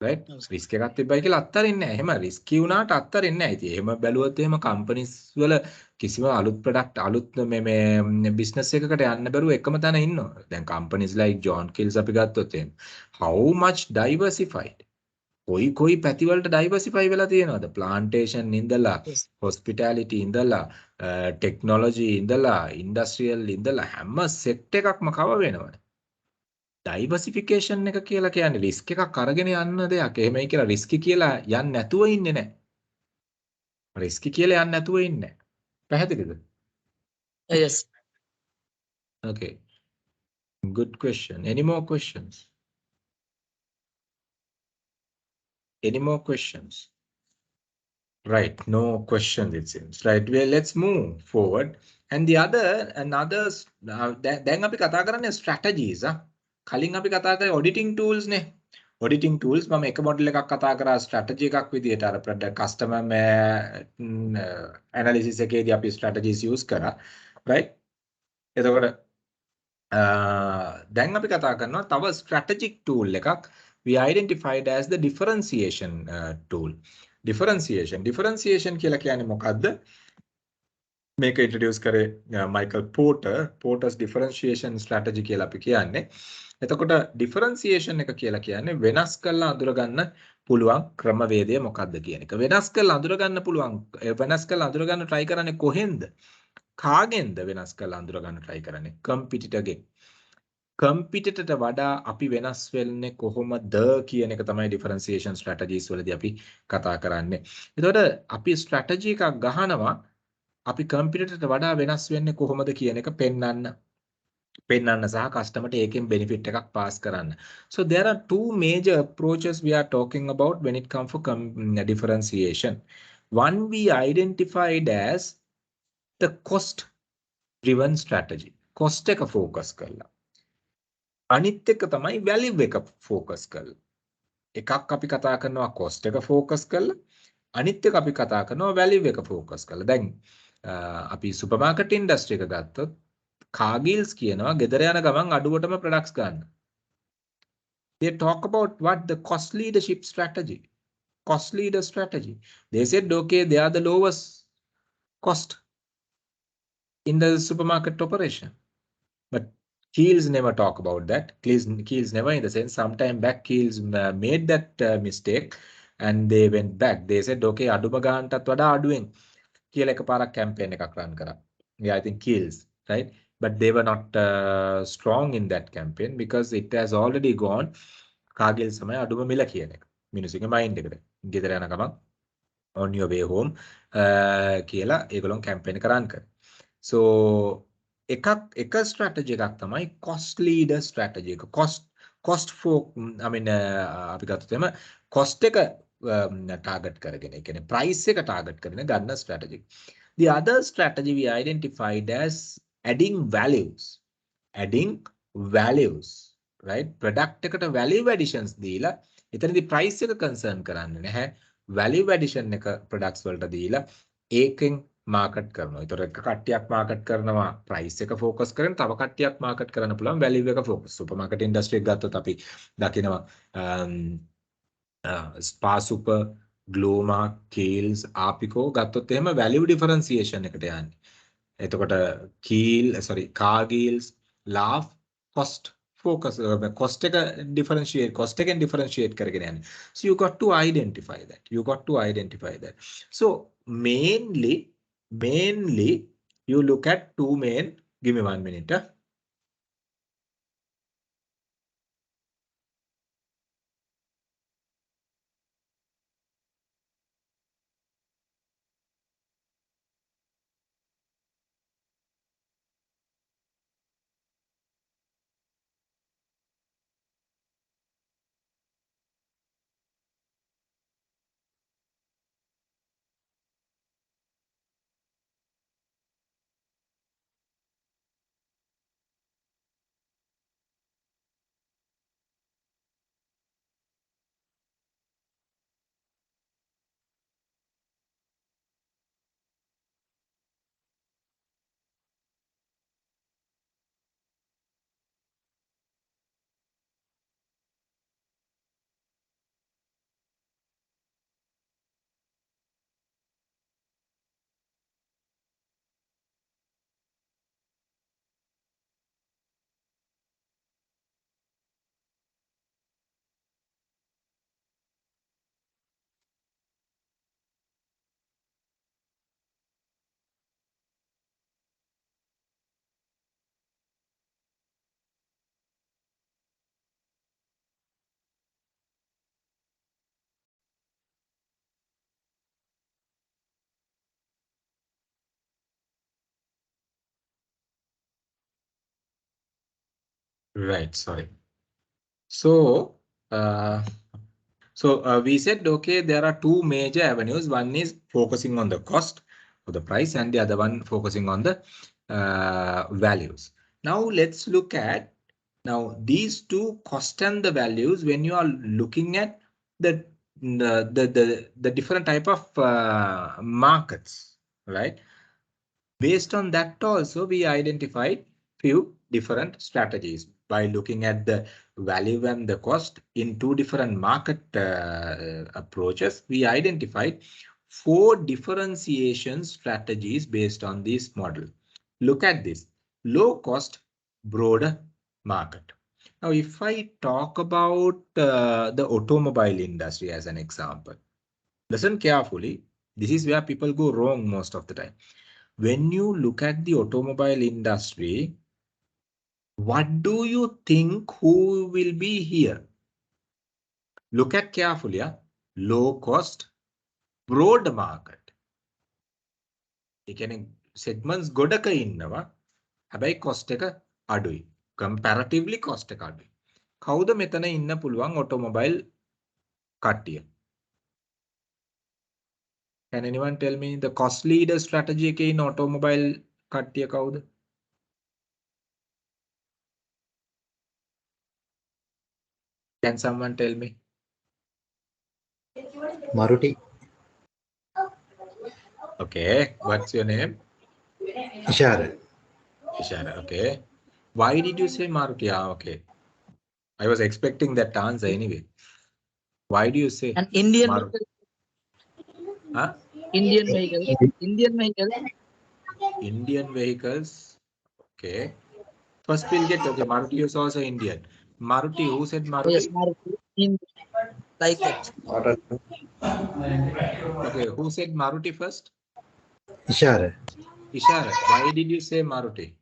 right? risk එකක් තිබ්බයි කියලා අත්හරින්නේ නැහැ. එහෙම risky වුණාට අත්හරින්නේ නැහැ. ඉතින් එහෙම බැලුවොත් එහෙම companies වල කිසිම අලුත් product අලුත් මේ business එකකට යන්න බැරුව එකම තැන ඉන්නවා. දැන් companies like John Kills අපි ගත්තොත් එහෙම how much diversified කොයි පැති වලට diversify වෙලා තියෙනවද? plantation ඉඳලා hospitality ඉඳලා technology ඉඳලා industrial ඉඳලා හැම set එකක්ම cover වෙනවනේ. diversification එක කියලා කියන්නේ risk එකක් අරගෙන යන්න දෙයක්. එහෙමයි කියලා risky කියලා යන්නේ නැතුව ඉන්නේ නැහැ. risky කියලා යන්නේ නැතුව ඉන්නේ නැහැ. පැහැදිලිද? Yes. Okay. Good question. Any more questions? Any more questions? Right, no questions it seems. Right, well, let's move forward. And the another දැන් අපි කතා කරන්නේ strategies. කලින් අපි කතා කරේ auditing tools නේ. auditing tools මම එක මොඩල් එකක් කතා කරා strategy එකක් විදිහට අර customer analysis එකේදී අපි strategies use කරා. right? එතකොට දැන් අපි කතා කරනවා තව strategic tool එකක් we identified as the differentiation tool. Differentiation කියලා කියන්නේ මොකද්ද? මේක introduce කරේ Michael Porter's differentiation strategy කියලා අපි කියන්නේ. එතකොට differentiation එක කියලා කියන්නේ වෙනස් කරලා අඳුර ගන්න පුළුවන් ක්‍රමවේදය මොකක්ද කියන එක. වෙනස් කරලා අඳුර ගන්න පුළුවන් වෙනස් කරලා අඳුර ගන්න try කරන්නේ කොහෙන්ද? කාගෙන්ද වෙනස් කරලා අඳුර ගන්න try කරන්නේ? competitorගෙන්. competitorට වඩා අපි වෙනස් වෙන්නේ කොහොමද කියන එක තමයි differentiation strategies වලදී අපි කතා කරන්නේ. එතකොට අපි strategy එකක් ගහනවා අපි competitorට වඩා වෙනස් වෙන්නේ කොහොමද කියන එක පෙන්වන්න සහ customerට ඒකෙන් benefit එකක් pass කරන්න. So there are two major approaches we are talking about when it comes for differentiation. One we identified as the cost driven strategy. cost එක focus කරලා. අනිත් එක තමයි value එක focus කරලා. එකක් අපි කතා කරනවා cost එක focus කරලා අනිත් එක අපි කතා කරනවා value එක focus කරලා. දැන් අපි supermarket industry එක ගත්තොත් Cargills කියනවා ගෙදර යන ගමන් අඩුවටම products ගන්න. They talk about what the cost leadership strategy. Cost leader strategy. They said okay, they are the lowest cost in the supermarket operation. But Keels never talk about that. Keels never, in the sense, sometime back Keels made that mistake and they went back. They said, okay, aduma gantat wada aduwen කියලා එකපාරක් campaign එකක් run කරා. Yeah, I think Keels, right? But they were not strong in that campaign because it has already gone. Cargill සමය අඩුම මිල කියන එක. මිනිස්සුගේ mind එකට. ගෙදර යන ගමන් on your way home කියලා ඒගොල්ලෝ campaign එක run කරා. So එක strategy එකක් තමයි cost leader strategy එක. cost for I mean අපි ගත්තොත් එම cost එක target කරගෙන ඒ කියන්නේ price එක target කරගෙන ගන්න strategy. The other strategy we identified as adding values, right? product එකට value additions දීලා එතනදී price එක concern කරන්නේ නැහැ. value addition එක products වලට දීලා ඒකෙන් market කරනවා. ඒතර එක කට්ටියක් market කරනවා price එක focus කරගෙන තව කට්ටියක් market කරන්න පුළුවන් value එක focus. supermarket industry එක ගත්තොත් අපි දකිනවා Spa Super, Gloma, Keels, Apico ගත්තොත් එහෙම value differentiation එකට යන්නේ. එතකොට Cargills, Laugh, cost focus cost එක differentiate කරගෙන යන්නේ. So you got to identify that. So mainly you look at two main. Give me 1 minute. Right, sorry. So, we said, okay, there are two major avenues. One is focusing on the cost or the price, and the other one focusing on the values. Now, let's look at these two, cost and the values, when you are looking at the different type of markets, right? Based on that also, we identified few different strategies by looking at the value and the cost in two different market approaches. We identified 4 differentiation strategies based on this model. Look at this: low cost, broader market. Now, if I talk about the automobile industry as an example, listen carefully. This is where people go wrong most of the time. When you look at the automobile industry, what do you think who will be here? Look at carefully. Low cost, broad market. ඒ කියන්නේ segments ගොඩක ඉන්නවා. හැබැයි cost එක අඩුයි. Comparatively cost එක අඩුයි. කවුද මෙතන ඉන්න පුළුවන් automobile කට්ටිය? Can anyone tell me the cost leader strategy එකේ ඉන්න automobile කට්ටිය කවුද? Can someone tell me? Maruti. Okay, what's your name? Ishara. Ishara, okay. Why did you say Maruti? Ah, okay. I was expecting that answer anyway. Why do you say And Indian Maruti? Huh? Indian vehicles. Indian vehicles. Indian vehicles. Okay. First we'll get, okay, Maruti is also Indian. Maruti, who said Maruti? Yes, Maruti. Like that. Okay, who said Maruti first? Ishara. Ishara, why did you say Maruti?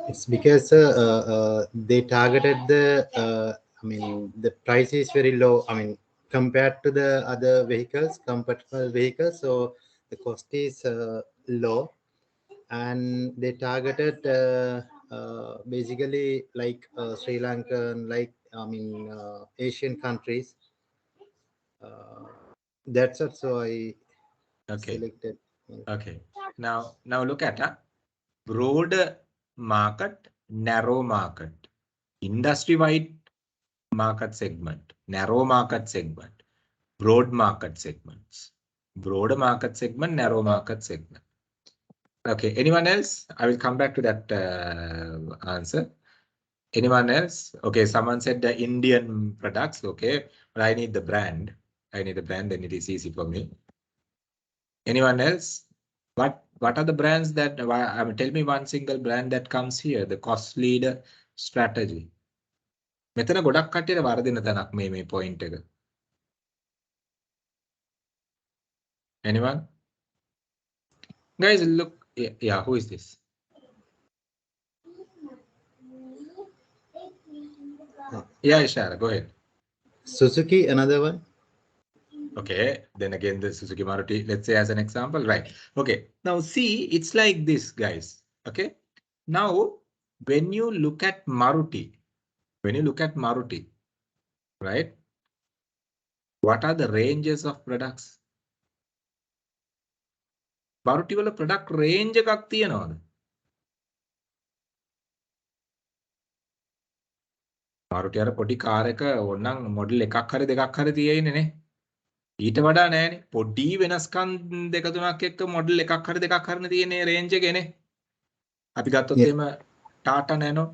It's because they targeted the, I mean, the price is very low. I mean, compared to the other vehicles, compatible vehicles, so the cost is low, and they targeted basically like Sri Lanka and like, I mean, Asian countries. That's also I Okay. selected. Okay. Now look at broad market, narrow market, industry-wide market segment, narrow market segment, broad market segments, broad market segment, narrow market segment. Okay, anyone else? I will come back to that answer. Anyone else? Okay, someone said the Indian products. Okay, but I need the brand. I need the brand, then it is easy for me. Anyone else? What are the brands that, tell me one single brand that comes here, the cost leader strategy. මෙතන ගොඩක් කට්ටියට වර්ධින තැනක් මේ point එක. Anyone? Guys, look. Yeah, who is this? Yeah, Ishara, go ahead. Suzuki, another one. Okay, then again, the Suzuki Maruti, let's say as an example, right? Okay, now see, it's like this, guys. Okay, now when you look at Maruti, right? What are the ranges of products? Maruti වල product range එකක් තියනවාද? Maruti අර පොඩි car එක ඕනනම් model එකක් හරි දෙකක් හරි තියෙන්නේ නේ. ඊට වඩා නෑනේ. පොඩි වෙනස්කම් දෙක තුනක් එක්ක මොඩල් එකක් හරි දෙකක් හරිනේ තියෙන්නේ රේන්ජ් එකේනේ. අපි ගත්තොත් Yeah. එහෙම ටාටා නැනෝ.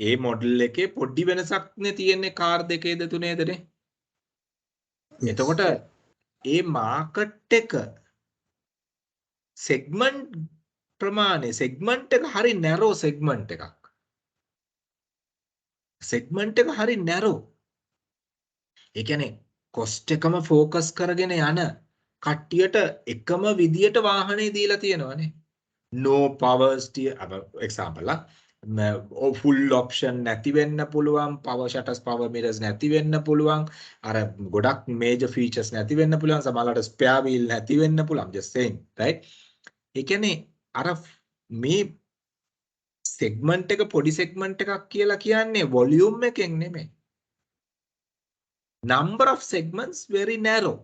ඒ මොඩල් එකේ පොඩි වෙනසක් නේ තියෙන්නේ කාර් දෙකේද තුනේදනේ. Yes. එතකොට ඒ මාකට් එක සෙග්මන්ට් ප්‍රමාණය සෙග්මන්ට් එක හරි නැරෝ සෙග්මන්ට් එකක්. සෙග්මන්ට් එක හරි නැරෝ. ඒ කියන්නේ කොස්ට් එකම ફોකස් කරගෙන යන කට්ටියට එකම විදියට වාහනේ දීලා තියෙනවානේ. No power steer example full option නැති වෙන්න පුළුවන්, power shutters, power mirrors නැති වෙන්න පුළුවන්, අර ගොඩක් major features නැති වෙන්න පුළුවන්, සමහරවිට spare wheel නැති වෙන්න පුළුවන්, just saying, right? ඒ කියන්නේ අර මේ segment එක පොඩි segment එකක් කියලා කියන්නේ volume එකෙන් නෙමෙයි. Number of segments very narrow,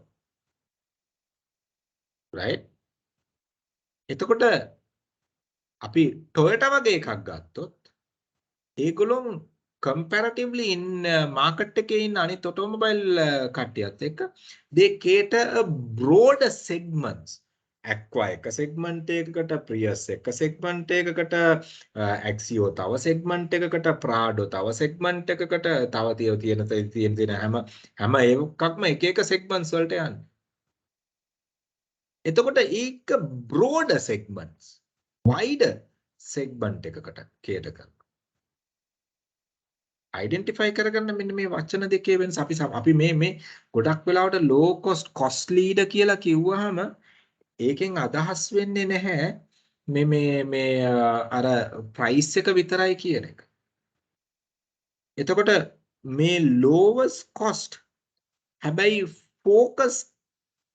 right? එතකොට අපි Toyota වගේ එකක් ගත්තොත් ඒගොල්ලොන් comparatively in market එකේ ඉන්න අනිත් automobile කට්ටියත් එක්ක they cater a broader segments. Aqua එක segment එකකට, Prius එක segment එකකට, Axio තව segment එකකට, Prado තව segment එකකට, තව තියෙන හැම එකක්ම එක එක segments වලට යන්නේ. එතකොට ඒක broader segments, wider segment එකකට cater කරනවා. identify කරගන්න මෙන්න මේ වචන දෙකේ වෙනස අපි මේ ගොඩක් වෙලාවට low cost leader කියලා කිව්වහම ඒකෙන් අදහස් වෙන්නේ නැහැ මේ අර price එක විතරයි කියන එක. එතකොට මේ lowest cost හැබැයි focus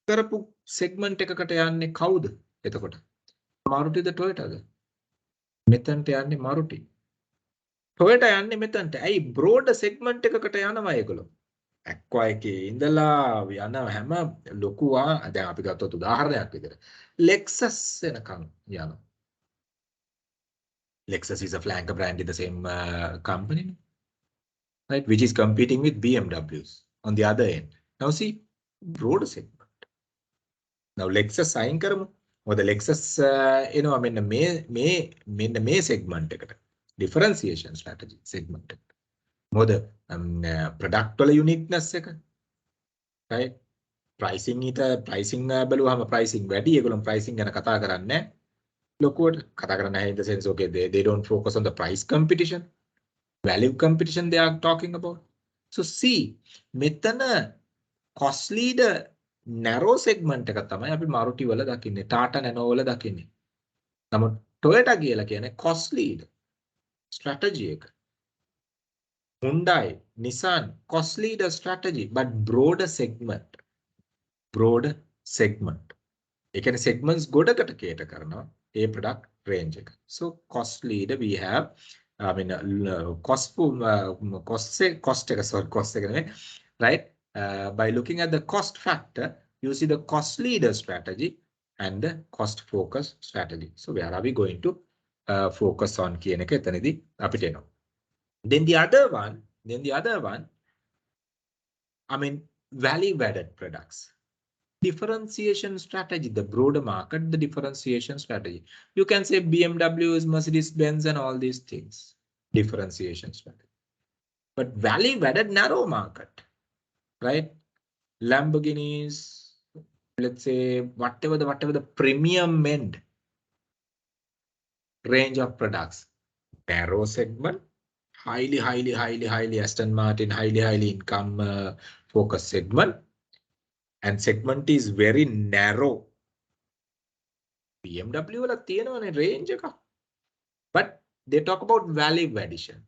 කරපු segment එකකට යන්නේ කවුද? එතකොට Marutiද Toyotaද? මෙතනට යන්නේ Maruti. Toyota යන්නේ මෙතනට. ඇයි broad segment එකකට යනවා ඒගොල්ලෝ. Aqua එකේ ඉඳලා යන හැම ලොකුවා දැන් අපි ගත්තොත් උදාහරණයක් විදිහට Lexus එනකන් යනවා. Lexus is a flanker brand in the same company, right? Which is competing with BMWs on the other end. Now see, broad segment. Now Lexus sign කරමු. මොකද Lexus එනවා මෙන්න මේ segment එකට. Differentiation strategy segment. මොකද product වල uniqueness එක, right? pricing බලුවාම pricing වැඩි. ඒගොල්ලෝ pricing ගැන කතා කරන්නේ ලොකුවට කතා කරන්නේ නැහැ in the sense okay they don't focus on the price competition, value competition they are talking about. So see, මෙතන cost leader narrow segment එක තමයි අපි Maruti වල දකින්නේ, Tata Nano වල දකින්නේ. නමුත් Toyota කියලා කියන්නේ cost leader strategy එක. Hyundai, Nissan, cost leader strategy, but broader segment. ඒ කියන්නේ segments ගොඩකට cater කරනවා ඒ product range එක. So cost leader we have cost එක නෙමෙයි, right? By looking at the cost factor, you see the cost leader strategy and the cost focus strategy. So where are we going to focus on කියන එක එතනදී අපිට එනවා. Then the other one, value-added products. Differentiation strategy, the broader market, the differentiation strategy. You can say BMWs, Mercedes-Benz and all these things. Differentiation strategy. But value-added narrow market, right? Lamborghinis, let's say whatever the premium end range of products. Narrow segment. Highly Aston Martin, highly income focused segment, and segment is very narrow. BMW වල තියෙනවනේ range එකක්. But they talk about value addition.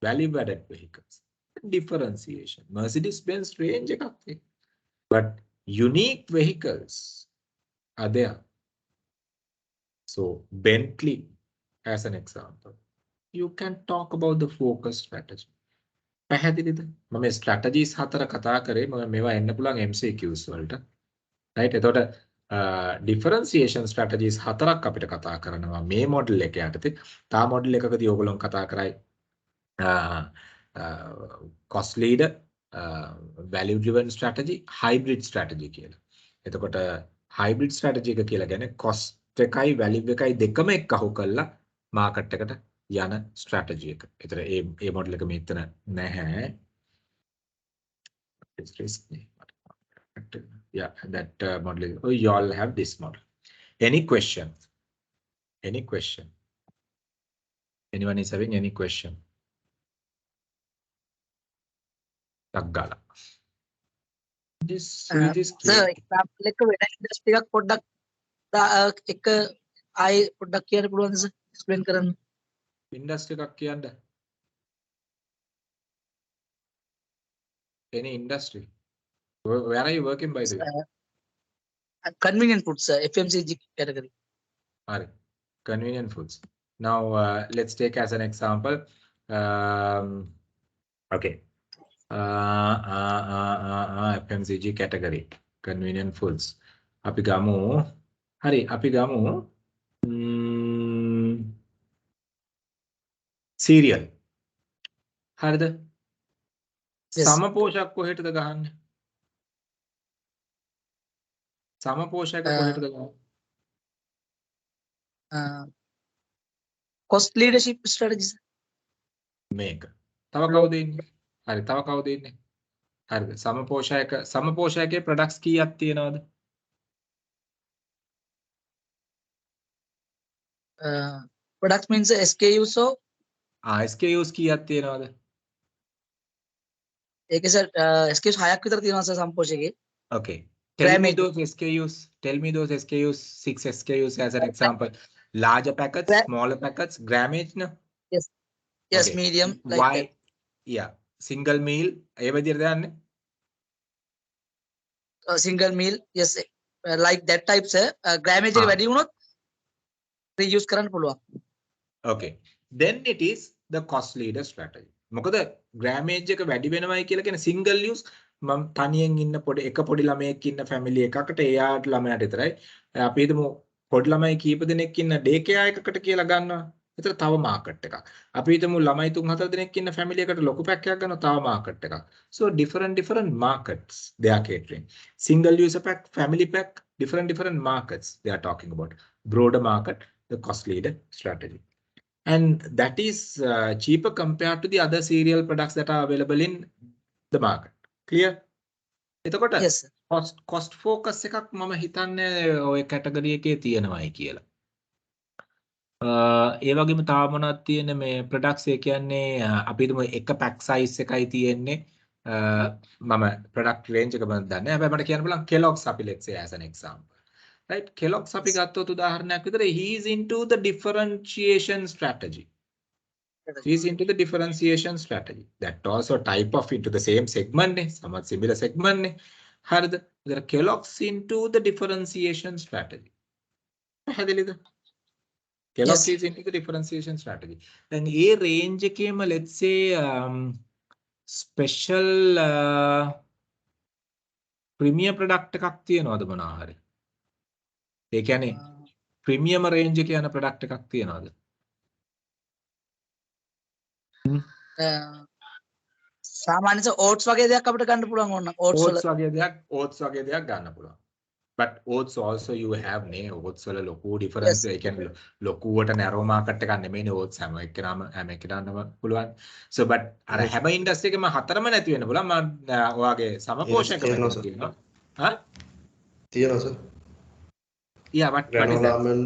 Value added vehicles. Differentiation. Mercedes-Benz range එකක් තියෙනවා. But unique vehicles are there. So Bentley as an example. You can talk about the focus strategy. පැහැදිලිද? මම strategies 4 කතා කරේ. මම මේවා එන්න පුළුවන් MCQs වලට. right? එතකොට differentiation strategies 4ක් අපිට කතා කරනවා මේ model එක යටතේ. තා model එකකදී ඕගොල්ලෝ කතා කරයි cost leader, value driven strategy, hybrid strategy කියලා. එතකොට hybrid strategy එක කියලා කියන්නේ cost එකයි value එකයි දෙකම එක්කහු කරලා market එකට යන strategy එක. ඒතර ඒ model එක මෙතන නැහැ. It's risky. Yeah, that model. Oh, you all have this model. Any question? Any question? Anyone is having any question? Taggala. This sir example එක වෙන ඉන්ඩස්ට්‍රි එකක් පොඩ්ඩක් එක ආයි පොඩ්ඩක් කියන්න පුළුවන්ද සර් එක්ස්ප්ලেইন කරන්න industry එකක් කියන්න. Any industry? Where are you working by the way? convenient foods FMCG category. Are convenient foods. Now let's take as an example. Okay. FMCG category. Convenient foods. Api gamu. Hari. Api gamu. Cereal. Harida. Yes. සමපෝෂක කොහෙටද ගහන්නේ? සමපෝෂක කොහෙටද ගහන්නේ? cost leadership strategies. මේක. තව කවුද ඉන්නේ? හරි, තව කවුද ඉන්නේ? හරිද? සමපෝෂකයේ products කීයක් තියෙනවද? products means SKUs so SKUs කීයක් තියෙනවද? ඒකේ සර් SKUs 6ක් විතර තියෙනවා sir සම්පෝෂකේ. Okay. Tell me those SKUs. Tell me those SKUs, 6 SKUs as an example. Larger packets, smaller packets, grammage, no? Yes. Yes, Okay. medium. Like Why? that. Yeah. Single meal. ඒ විදිහට දාන්නේ? Single meal. Yes. Like that type sir. Grammage එක වැඩි වුණොත් reuse කරන්න පුළුවන්. Okay. Then it is the cost leader strategy. මොකද grammage එක වැඩි වෙනවයි කියලා කියන single use මම තනියෙන් ඉන්න එක පොඩි ළමයෙක් ඉන්න family එකකට එයාට ළමයාට විතරයි. අපි හිතමු පොඩි ළමයි කීප දෙනෙක් ඉන්න day care එකකට කියලා ගන්නවා. ඒතර තව market එකක්. අපි හිතමු ළමයි 3-4 දෙනෙක් ඉන්න family එකකට ලොකු pack එකක් ගන්නවා තව market එකක්. So different markets they are catering. Single user pack, family pack, different markets they are talking about. Broader market, the cost leader strategy. And that is cheaper compared to the other cereal products that are available in the market. Clear? එතකොට Yes sir. cost focus එකක් මම හිතන්නේ ඔය category එකේ තියෙනවායි කියලා. ඒ වගේම තව මොනවද තියෙන්නේ මේ products ඒ කියන්නේ අපි හිතමු එක pack size එකයි තියෙන්නේ. මම product range එක මම දන්නේ නැහැ. හැබැයි මට කියන්න පුළුවන් Kellogg's අපි let's say as an example. Right? Kellogg's අපි ගත්තොත් උදාහරණයක් විතර he is into the differentiation strategy. He is into the differentiation strategy. That also type of into the same segment, somewhat similar segment. Harida, there are Kellogg's into the differentiation strategy. Kellogg's is into the differentiation strategy. Then a range came, let's say, special premium product එකක් තියනවද මොනවා හරි? ඒ කියන්නේ premium range එක යන product එකක් තියනවද? සාමාන්‍යයෙන් oats වගේ දෙයක් අපිට ගන්න පුළුවන් ඕන oats වගේ දෙයක් ගන්න පුළුවන්. But oats also you have නේ oats වල ලොකු difference ඒ කියන්නේ ලොකුවට narrow market එකක් නෙමෙයිනේ oats හැම එකනම පුළුවන්. So but අර හැම industry එකම හතරම නැති වෙන්න පුළුවන්. මම ඔයාගේ සමපෝෂක තියෙනවා. හා? තියෙනවා sir. Yeah, what is granola that? almond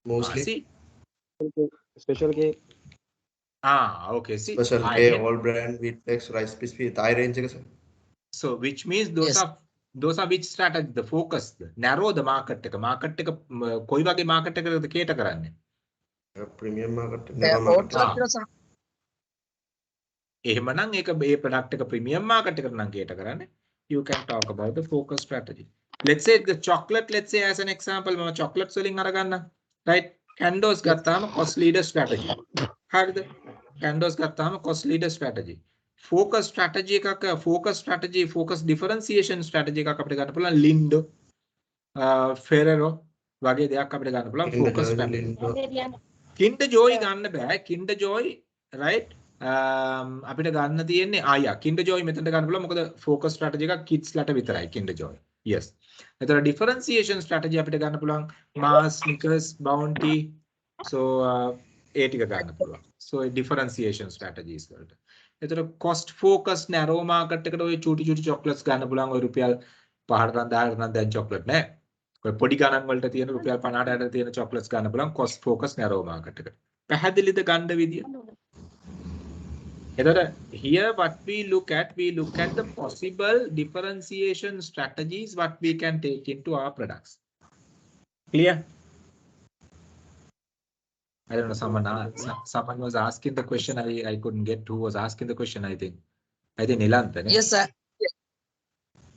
mostly special K. Okay. See, special K all brand wheat flakes rice crispy Thai range එක sir. So which means those Yes. are those are which strategy? The focus, narrow the market. Market koi wage market ekakada cater karanne? Premium market, narrow market. එහෙමනම් ඒක මේ product එක premium market එකට නම් cater කරන්නේ. You can talk about the focus strategy. Let's say the chocolate, let's say as an example, මම chocolates වලින් අරගන්නම්. Right? Candos ගත්තාම cost leader strategy. හරිද? Candos ගත්තාම cost leader strategy. Focus strategy එකක focus differentiation strategy එකක් අපිට ගන්න පුළුවන් Lindo, Ferrero වගේ දෙයක් අපිට ගන්න පුළුවන් focus strategy. Kinder Joy ගන්න බෑ. Kinder Joy, right? අපිට ගන්න තියෙන්නේ Kinder Joy මෙතනට ගන්න පුළුවන් මොකද focus strategy එකක් kids ලට විතරයි Kinder Joy. Yes. එතන differentiation strategy අපිට ගන්න පුළුවන් Mars, Snickers, Bounty. So ඒ ටික ගන්න පුළුවන්. So differentiation strategies වලට. එතන cost focus narrow market එකට ඔය චූටි chocolates ගන්න පුළුවන් ඔය රුපියල් 5ට නම් 10ට නම් දැන් chocolate නෑ. ඔය පොඩි ගණන් වලට තියෙන රුපියල් 50ට තියෙන chocolates ගන්න පුළුවන් cost focus narrow market එකට. පැහැදිලිද ගන්න විදිය? Here what we look at the possible differentiation strategies what we can take into our products. Clear? I don't know, someone was asking the question. I couldn't get who was asking the question. I think Nilant. Yes, sir. Yes.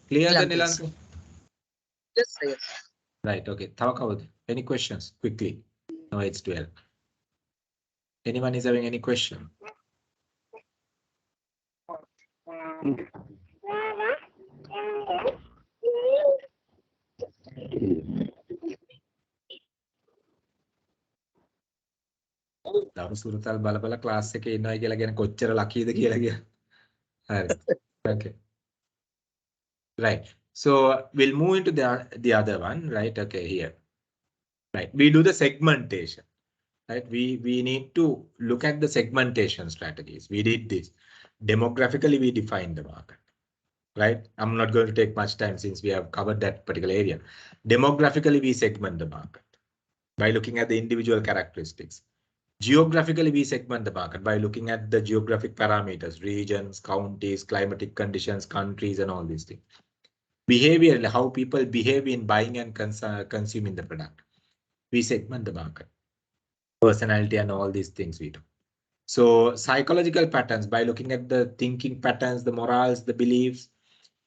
Clear, Nilant, Nilant? Yes, sir. Yes. Right. Okay. Any questions quickly? No, it's 12. Anyone is having any question? සුරතල් බලබල class එකේ ඉන්නවා කියලා කියන කොච්චර ලකීද කියලා කියන. හරි. Okay. Right. So we'll move into the other one, right? Okay, here. Right. We do the segmentation. Right. We need to look at the segmentation strategies. We did this. Demographically, we define the market. Right. I'm not going to take much time since we have covered that particular area. Demographically, we segment the market by looking at the individual characteristics. Geographically, we segment the market by looking at the geographic parameters, regions, counties, climatic conditions, countries, and all these things. Behavioral, how people behave in buying and consuming the product. We segment the market. Personality and all these things we do. So psychological patterns, by looking at the thinking patterns, the morals, the beliefs,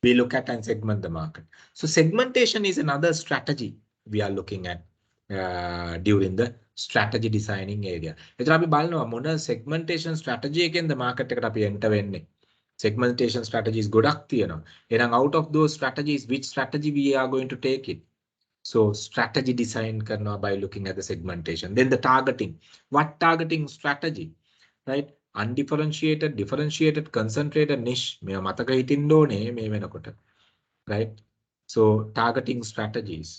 we look at and segment the market. So segmentation is another strategy we are looking at during the strategy designing area. එතන අපි බලනවා මොන segmentation strategy එකෙන්ද market එකට අපි enter වෙන්නේ. Segmentation strategies ගොඩක් තියෙනවා. එහෙනම් out of those strategies, which strategy we are going to take it? So strategy design කරනවා by looking at the segmentation. Then the targeting. What targeting strategy? Right? Undifferentiated, differentiated, concentrated, niche. මේවා මතක හිටින්න ඕනේ මේ වෙනකොට. Right? So targeting strategies.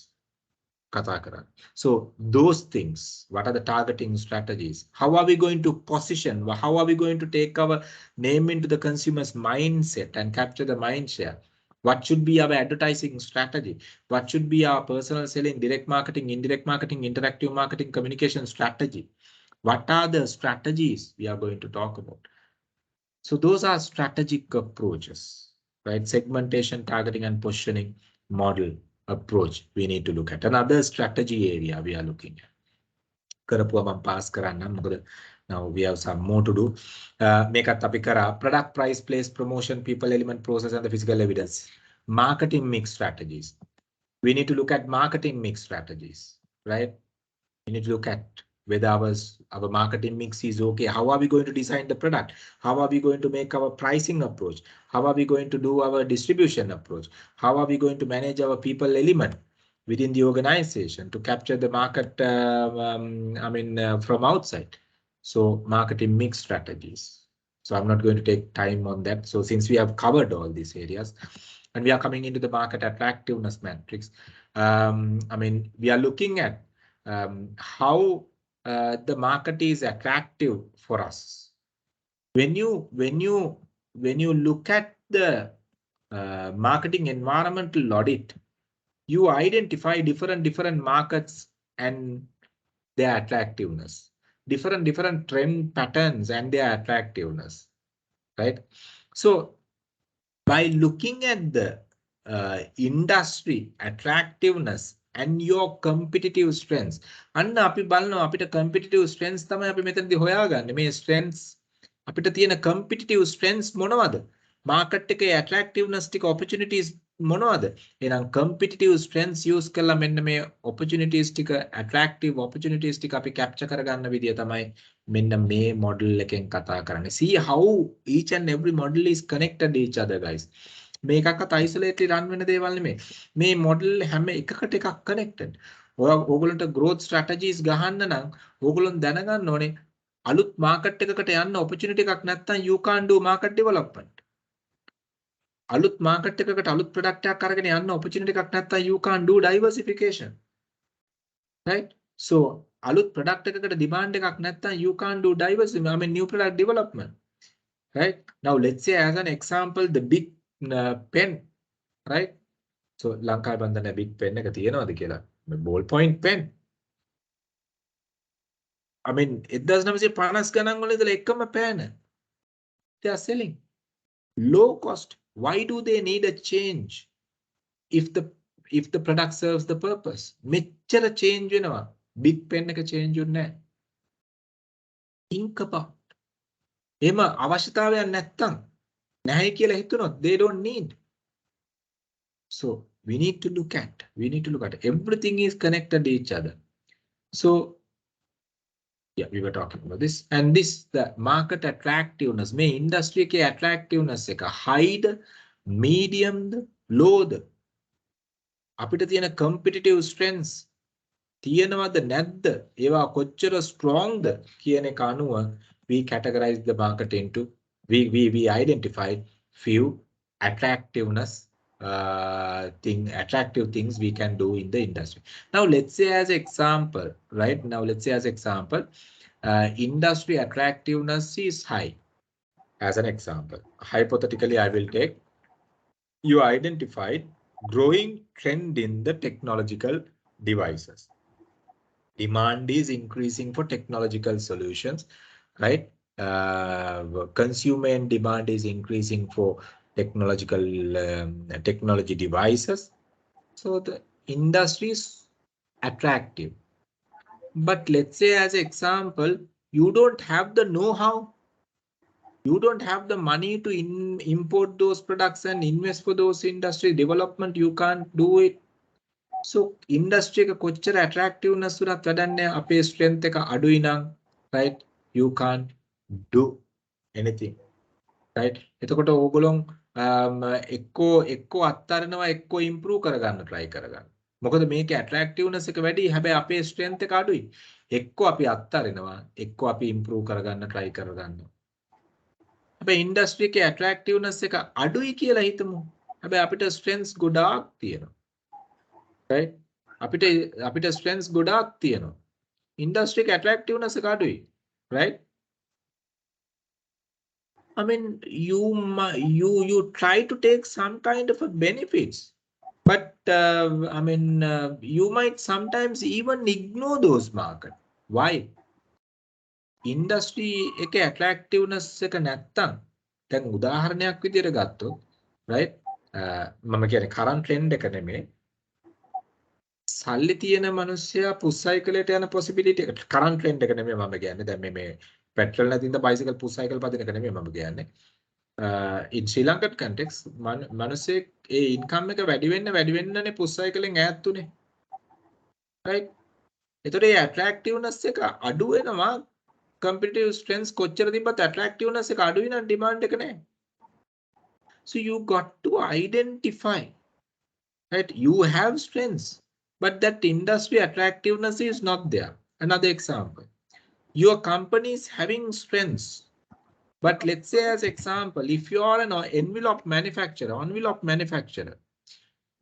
So those things, what are the targeting strategies? How are we going to position? How are we going to take our name into the consumer's mindset and capture the mind share? What should be our advertising strategy? What should be our personal selling, direct marketing, indirect marketing, interactive marketing, communication strategy? What are the strategies we are going to talk about? So those are strategic approaches, right? Segmentation, targeting, and positioning model approach we need to look at. Another strategy area we are looking at. කරපුවා මම pass කරන්නම් මොකද now we have some more to do. මේකත් අපි කරා product, price, place, promotion, people, element, process, and the physical evidence. Marketing mix strategies. We need to look at marketing mix strategies, right? We need to look at whether our marketing mix is okay. How are we going to design the product? How are we going to make our pricing approach? How are we going to do our distribution approach? How are we going to manage our people element within the organization to capture the market from outside? So marketing mix strategies. So I'm not going to take time on that. So since we have covered all these areas and we are coming into the market attractiveness matrix, we are looking at how the market is attractive for us. When you look at the marketing environmental audit, you identify different markets and their attractiveness, different trend patterns and their attractiveness, right? So by looking at the industry attractiveness and your competitive strengths. අන්න අපි බලනවා අපිට competitive strengths තමයි අපි මෙතනදී හොයාගන්නේ. මේ strengths අපිට තියෙන competitive strengths මොනවද? market එකේ attractiveness ටික opportunities මොනවද? එහෙනම් competitive strengths use කරලා මෙන්න මේ opportunities ටික attractive opportunities ටික අපි capture කරගන්න විදිය තමයි මෙන්න මේ model එකෙන් කතා කරන්නේ. See how each and every model is connected each other guys. මේකක්වත් isolated run වෙන දේවල් නෙමෙයි. මේ model හැම එකකට එකක් connected. ඕගොල්ලන්ට growth strategies ගහන්න නම් ඕගොල්ලන් දැනගන්න ඕනේ අලුත් market එකකට යන්න opportunity එකක් නැත්නම් you can't do market development. අලුත් market එකකට අලුත් product එකක් අරගෙන යන්න opportunity එකක් නැත්නම් you can't do diversification. Right? So අලුත් product එකකට demand එකක් නැත්නම් you can't do new product development. Right? Now let's say as an example the big pen, right? So ලංකාවේ බන්දන big pen එක තියෙනවද කියලා? ball point pen. I mean 1950 ගණන් වල ඉඳලා එකම pen. They are selling. Low cost. Why do they need a change if the product serves the purpose? මෙච්චර change වෙනවා. Big pen එක change වෙන්නේ නැහැ. Think about. එහෙම අවශ්‍යතාවයක් නැත්තම් නැහැ කියලා හිතුනොත් they don't need. So we need to look at everything is connected to each other. So yeah, we were talking about this and this the market attractiveness මේ industry එකේ attractiveness එක high medium low අපිට තියෙන competitive strengths තියෙනවද නැද්ද ඒවා කොච්චර strong ද කියන එක අනුව we categorize the market into we identified few attractive things we can do in the industry. Now let's say as example, right? Now let's say as example, industry attractiveness is high. As an example, hypothetically, I will take you identified growing trend in the technological devices. Demand is increasing for technological solutions, right? Consumer and demand is increasing for technology devices. So the industry is attractive. But let's say as example, you don't have the know-how. You don't have the money to import those products and invest for those industry development. You can't do it. So industry එක කොච්චර attractiveness උනත් වැඩක් නැහැ. අපේ strength එක අඩුයි නම්, right? You can't do anything. Right? එතකොට ඕගොල්ලෝ එක්කෝ අත්තරනවා එක්කෝ improve කරගන්න try කරගන්න. මොකද මේකේ attractiveness එක වැඩි හැබැයි අපේ strength එක අඩුයි. එක්කෝ අපි අත්තරනවා එක්කෝ අපි improve කරගන්න try කරගන්නවා. හැබැයි industry එකේ attractiveness එක අඩුයි කියලා හිතමු. හැබැයි අපිට strengths ගොඩාක් තියෙනවා. Right? අපිට strengths ගොඩාක් තියෙනවා. Industry එකේ attractiveness එක අඩුයි. Right? I mean, you try to take some kind of a benefits, but you might sometimes even ignore those market. Why? Industry එකේ attractiveness එක නැත්තම් දැන් උදාහරණයක් විදියට ගත්තොත්, right? මම කියන්නේ current trend එක නෙමෙයි. සල්ලි තියෙන මිනිස්සයා push cycle එකට යන possibility එක current trend එක නෙමෙයි මම කියන්නේ. දැන් මේ petrol නැතිනම් bicycle push cycle පදින එක නෙමෙයි මම කියන්නේ. In Sri Lankan context මිනිස්සේ ඒ income එක වැඩි වෙන්නනේ push cycle එකෙන් ඈත් උනේ. Right? ඒතකොට ඒ attractiveness එක අඩු වෙනවා. Competitive strengths කොච්චර තිබ්බත් attractiveness එක අඩු වෙන demand එක නැහැ. So you got to identify, right? You have strengths, but that industry attractiveness is not there. Another example. Your company is having strengths, but let's say as example, if you are an envelope manufacturer,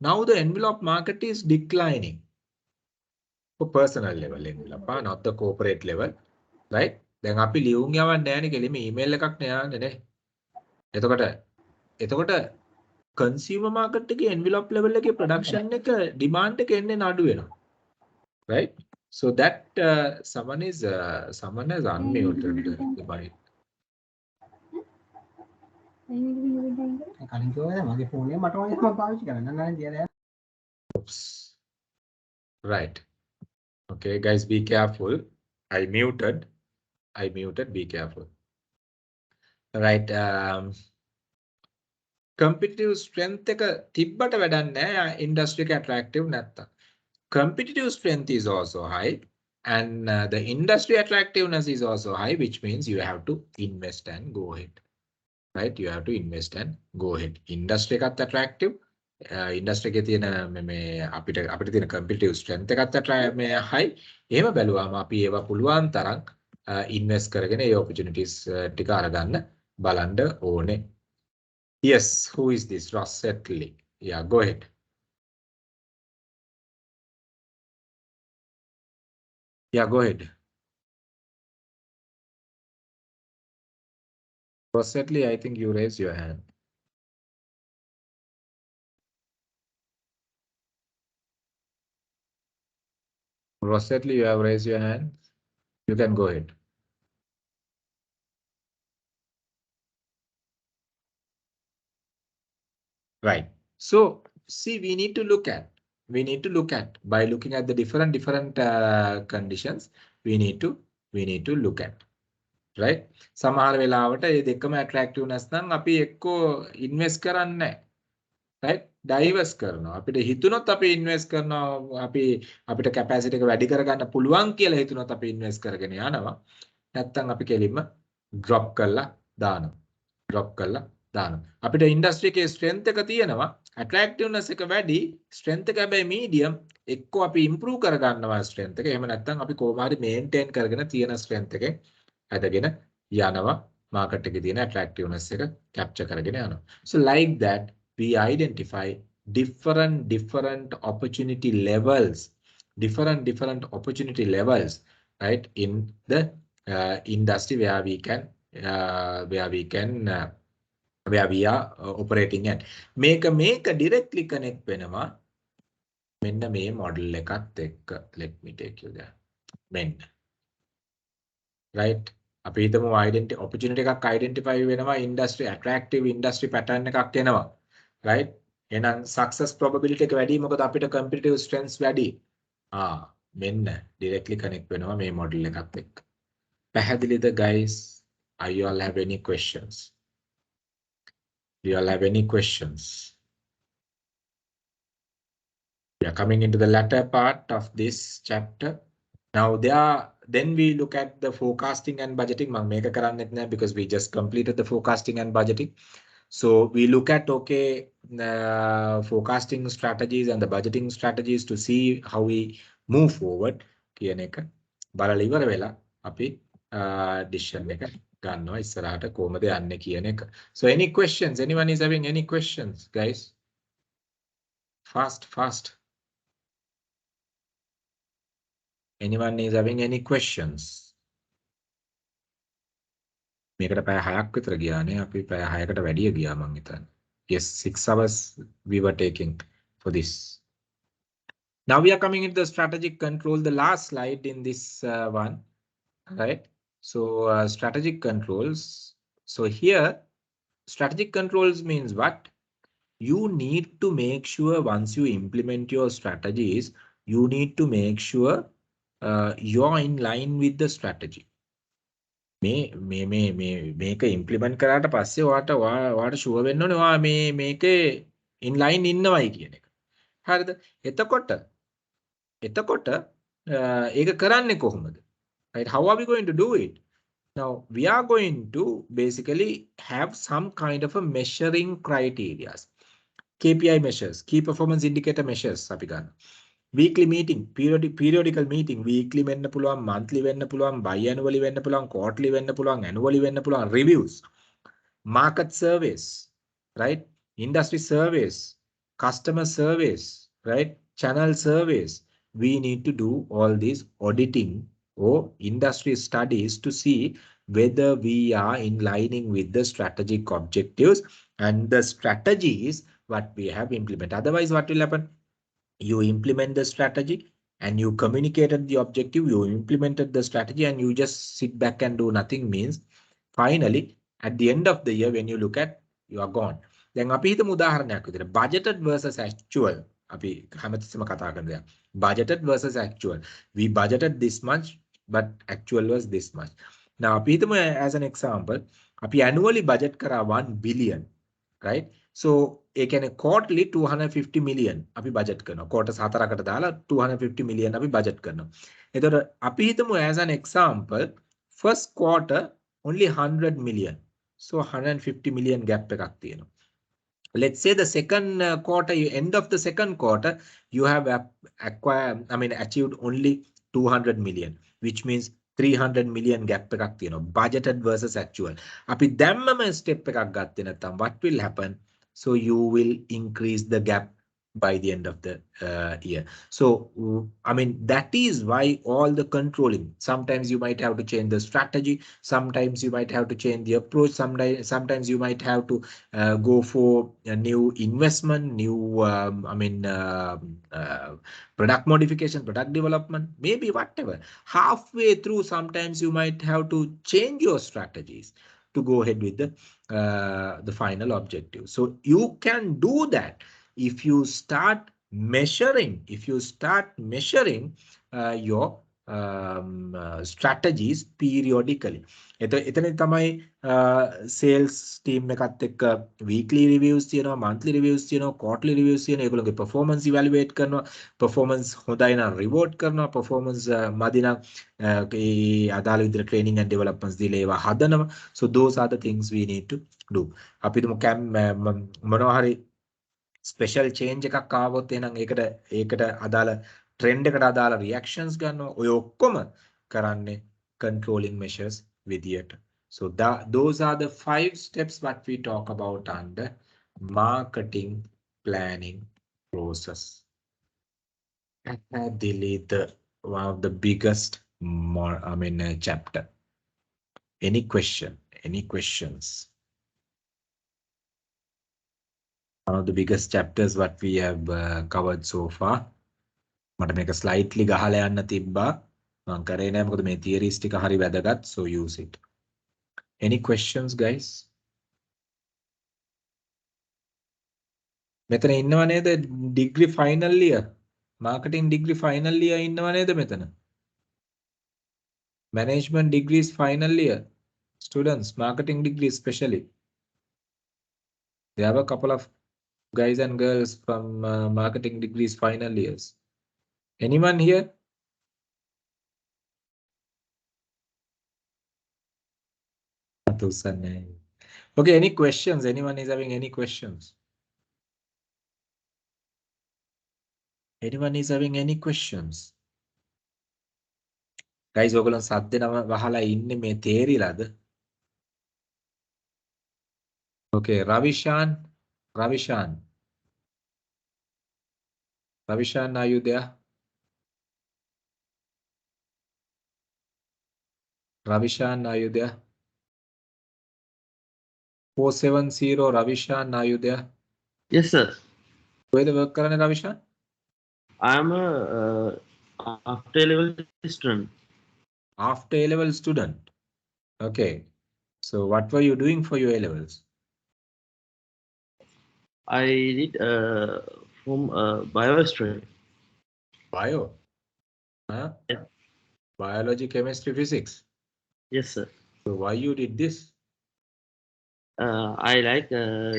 now the envelope market is declining for personal level envelope, not the corporate level, right? Then අපි ලියුම් යවන්න නැහැ නේ මේ email එකක් නෑනේ නේ. එතකොට consumer market එකේ envelope level එකේ production එක demand එක එන්නේ නඩු වෙනවා. Right? So that someone has unmuted the mic. Oops. Right. Okay, guys, be careful. I muted. Be careful. Right. Competitive strength එක තිබ්බට වැඩක් නැහැ industry එක attractive නැත්තම්. Competitive strength is also high and the industry attractiveness is also high, which means you have to invest and go ahead. Right? You have to invest and go ahead. Industry එකත් attractive. Industry එකේ තියෙන මේ අපිට තියෙන competitive strength එකත් මේ high. එහෙම බැලුවාම අපි ඒවා පුළුවන් තරම් invest කරගෙන ඒ opportunities ටික අරගන්න බලන්න ඕනේ. Yes, who is this? Ross Setley. Yeah, go ahead. Yeah, go ahead. Ross Setley, I think you raised your hand. Ross Setley, you have raised your hand. You can go ahead. Right. So, see, we need to look at by looking at the different conditions. We need to look at, right? සමහර වෙලාවට මේ දෙකම attractiveness නම් අපි එක්කෝ invest කරන්නේ නැහැ. Right? Diverse කරනවා. අපිට හිතුනොත් අපි invest කරනවා. අපිට capacity එක වැඩි කරගන්න පුළුවන් කියලා හිතුනොත් අපි invest කරගෙන යනවා. නැත්තම් අපි කෙලින්ම drop කරලා දානවා. අපිට industry එකේ strength එක තියෙනවා. Attractiveness එක වැඩි, strength එක හැබැයි medium. එක්කෝ අපි improve කරගන්නවා strength එක. එහෙම නැත්තම් අපි කොහොම හරි maintain කරගෙන තියෙන strength එකෙන් ඇදගෙන යනවා. market එකේ තියෙන attractiveness එක capture කරගෙන යනවා. So like that we identify different opportunity levels, different opportunity levels, right, in the industry where we are operating at. Make directly connect වෙනවා මෙන්න මේ model එකත් එක්ක. Let me take you there. මෙන්න. Right? අපි හිතමු opportunity එකක් identify වෙනවා, industry attractive industry pattern එකක් එනවා. Right? එහෙනම් success probability එක වැඩි මොකද අපිට competitive strengths වැඩි. මෙන්න directly connect වෙනවා මේ model එකත් එක්ක. පැහැදිලිද guys? Are you all have any questions? Do you all have any questions? We are coming into the latter part of this chapter. Now then we look at the forecasting and budgeting. මම මේක කරන්නෙත් නෑ because we just completed the forecasting and budgeting. So we look at forecasting strategies and the budgeting strategies to see how we move forward. කියන එක බලලා ඉවර වෙලා අපි decision එක ගන්නවා ඉස්සරහට කොහොමද යන්නේ කියන එක. So any questions? Anyone is having any questions, guys? Fast. Anyone is having any questions? මේකට පැය 6ක් විතර ගියානේ. අපි පැය 6කට වැඩිය ගියා මං හිතන්නේ. Yes, 6 hours we were taking for this. Now we are coming into the strategic control, the last slide in this one, right? So strategic controls. So here, strategic controls means what? You need to make sure once you implement your strategies, you need to make sure you're in line with the strategy. මේක implement කරාට පස්සේ ඔයාට sure වෙන්න ඕනේ ඔයා මේකේ in line ඉන්නවයි කියන එක. හරිද? එතකොට ඒක කරන්නේ කොහොමද? Right? How are we going to do it? Now we are going to basically have some kind of a measuring criteria. KPI measures, key performance indicator measures අපි ගන්න. Weekly meeting, periodical meeting, weekly වෙන්න පුළුවන්, monthly වෙන්න පුළුවන්, biannually වෙන්න පුළුවන්, quarterly වෙන්න පුළුවන්, annually වෙන්න පුළුවන්, reviews, market surveys, right? Industry surveys, customer surveys, right? Channel surveys. We need to do all these auditing or industry studies to see whether we are in lining with the strategic objectives and the strategies what we have implemented. Otherwise, what will happen? You implement the strategy and you communicated the objective, you implemented the strategy and you just sit back and do nothing means finally at the end of the year when you look at you are gone. දැන් අපි හිතමු උදාහරණයක් විදිහට budgeted versus actual. අපි හැමතිස්සෙම කතා කරන දෙයක්. Budgeted versus actual. We budgeted this much but actual was this much. Now අපි හිතමු as an example අපි annually budget කරා 1 billion, right? So ඒ කියන්නේ quarterly 250 million අපි budget කරනවා. quarters 4කට දාලා 250 million අපි budget කරනවා. එතකොට අපි හිතමු as an example first quarter only 100 million. So 150 million gap එකක් තියෙනවා. Let's say the second quarter, end of the second quarter, you have achieved only 200 million, which means 300 million gap එකක් තියෙනවා. Budgeted versus actual. අපි දැම්මම step එකක් ගත්තේ නැත්නම් what will happen? So you will increase the gap by the end of the year. So, I mean, that is why all the controlling, sometimes you might have to change the strategy. Sometimes you might have to change the approach. Sometimes you might have to go for a new investment, new, product modification, product development, maybe whatever. Halfway through, sometimes you might have to change your strategies to go ahead with the final objective. So you can do that if you start measuring, your strategies periodically. එතන තමයි sales team එකත් එක්ක weekly reviews තියෙනවා, monthly reviews තියෙනවා, quarterly reviews තියෙනවා. ඒගොල්ලෝගේ performance evaluate කරනවා, performance හොඳයි නම් reward කරනවා, performance මදි නම් ඒ අදාළ විදිහට training and developments දීලා ඒවා හදනවා. So those are the things we need to do. අපි තුමු මොනවා හරි special change එකක් ආවොත් එහෙනම් ඒකට අදාළ trend එකට අදාළ reactions ගන්නවා. ඔය ඔක්කොම කරන්නේ controlling measures විදියට. So those are the 5 steps what we talk about under marketing planning process. Delete one of the biggest chapter. Any questions? One of the biggest chapters what we have covered so far. මට මේක slightly ගහලා යන්න තිබ්බා. මම කරේ නෑ මොකද මේ theories ටික හරි වැදගත්. So use it. Any questions guys? මෙතන ඉන්නව නේද degree final year? Marketing degree final year ඉන්නව නේද මෙතන? Management degrees final year. Students, marketing degree especially. There have a couple of guys and girls from marketing degrees final years. Anyone here? Okay, any questions? Anyone is having any questions? Anyone is having any questions? Guys, ඔයගොල්ලෝ සද්ද නම වහලා ඉන්නේ මේ තේරිලාද? Okay, Ravishan, are you there? Ravishan, are you there? 470, Ravishan, are you there? Yes, sir. Where the work karane, Ravishan? I am a after level student. After A-level student. Okay. So what were you doing for your A-levels? I did from biochemistry. Bio? Huh? Yeah. Biology, chemistry, physics? Yes, sir. So why you did this? I like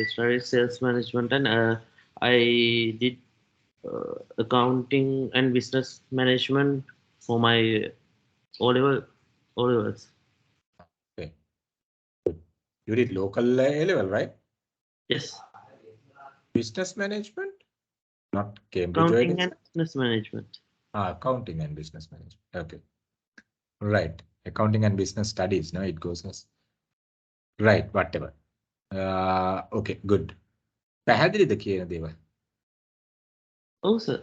strategic sales management, and I did accounting and business management for my O-levels. Okay. Good. You did local A-level, right? Yes. Business management? Not Cambridge. Accounting and business management. Accounting and business management. Okay. Right. Accounting and business studies. No, it goes as right. Whatever. Okay. Good. පැහැදිලිද කියන දේවල්? Oh, sir.